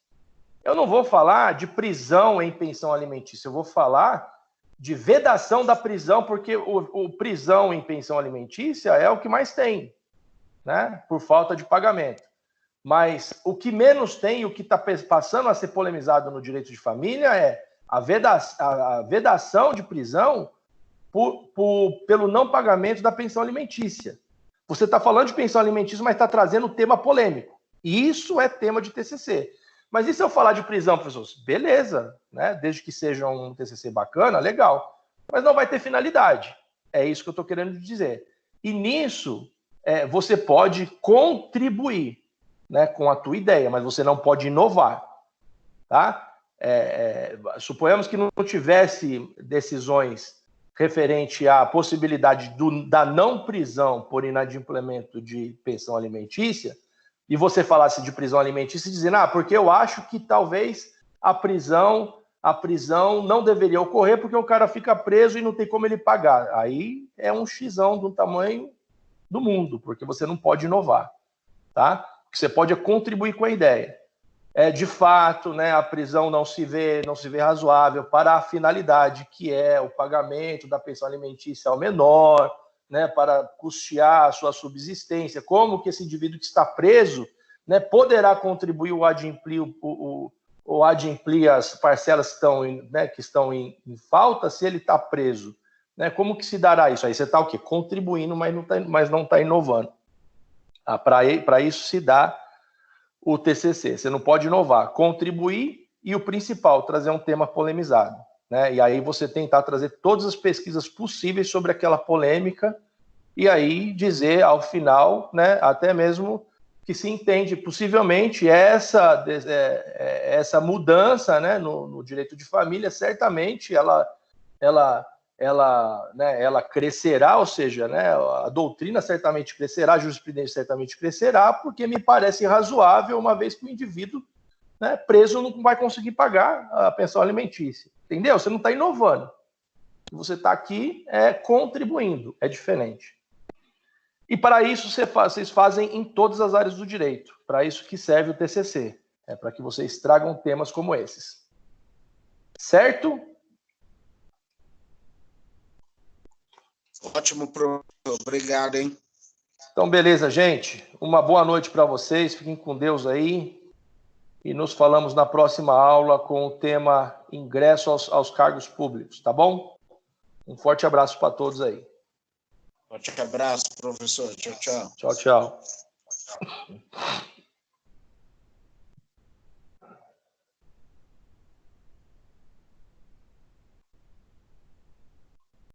Eu não vou falar de prisão em pensão alimentícia, eu vou falar de vedação da prisão, porque o prisão em pensão alimentícia é o que mais tem, né? Por falta de pagamento. Mas o que menos tem, o que está passando a ser polemizado no direito de família é a vedação de prisão pelo não pagamento da pensão alimentícia. Você está falando de pensão alimentícia, mas está trazendo um tema polêmico. E isso é tema de TCC. Mas e se eu falar de prisão, professor? Beleza, né? Desde que seja um TCC bacana, legal. Mas não vai ter finalidade. É isso que eu estou querendo dizer. E nisso, você pode contribuir, né, com a tua ideia, mas você não pode inovar. Tá? Suponhamos que não tivesse decisões referente à possibilidade da não prisão por inadimplemento de pensão alimentícia, e você falasse de prisão alimentícia dizendo, porque eu acho que talvez a prisão não deveria ocorrer porque o cara fica preso e não tem como ele pagar. Aí é um xizão do tamanho do mundo, porque você não pode inovar, tá? O que você pode é contribuir com a ideia. De fato, né, a prisão não se vê razoável para a finalidade que é o pagamento da pensão alimentícia ao menor, né, para custear a sua subsistência. Como que esse indivíduo que está preso, né, poderá contribuir o adimplir as parcelas que estão em falta se ele está preso? Né? Como que se dará isso? Aí você está o quê? Contribuindo, mas não está inovando. Para isso se dá o TCC. Você não pode inovar, contribuir e o principal, trazer um tema polemizado, né? E aí você tentar trazer todas as pesquisas possíveis sobre aquela polêmica e aí dizer ao final, né, até mesmo que se entende possivelmente essa mudança, né, no direito de família, certamente ela crescerá, ou seja, né, a doutrina certamente crescerá, a jurisprudência certamente crescerá, porque me parece razoável, uma vez que o indivíduo, né, preso não vai conseguir pagar a pensão alimentícia. Entendeu? Você não está inovando. Você está aqui contribuindo. É diferente. E para isso vocês fazem em todas as áreas do direito. Para isso que serve o TCC. Para que vocês tragam temas como esses. Certo? Ótimo, professor. Obrigado, hein? Então, beleza, gente. Uma boa noite para vocês. Fiquem com Deus aí. E nos falamos na próxima aula com o tema ingresso aos cargos públicos, tá bom? Um forte abraço para todos aí. Forte abraço, professor. Tchau, tchau. Tchau, tchau.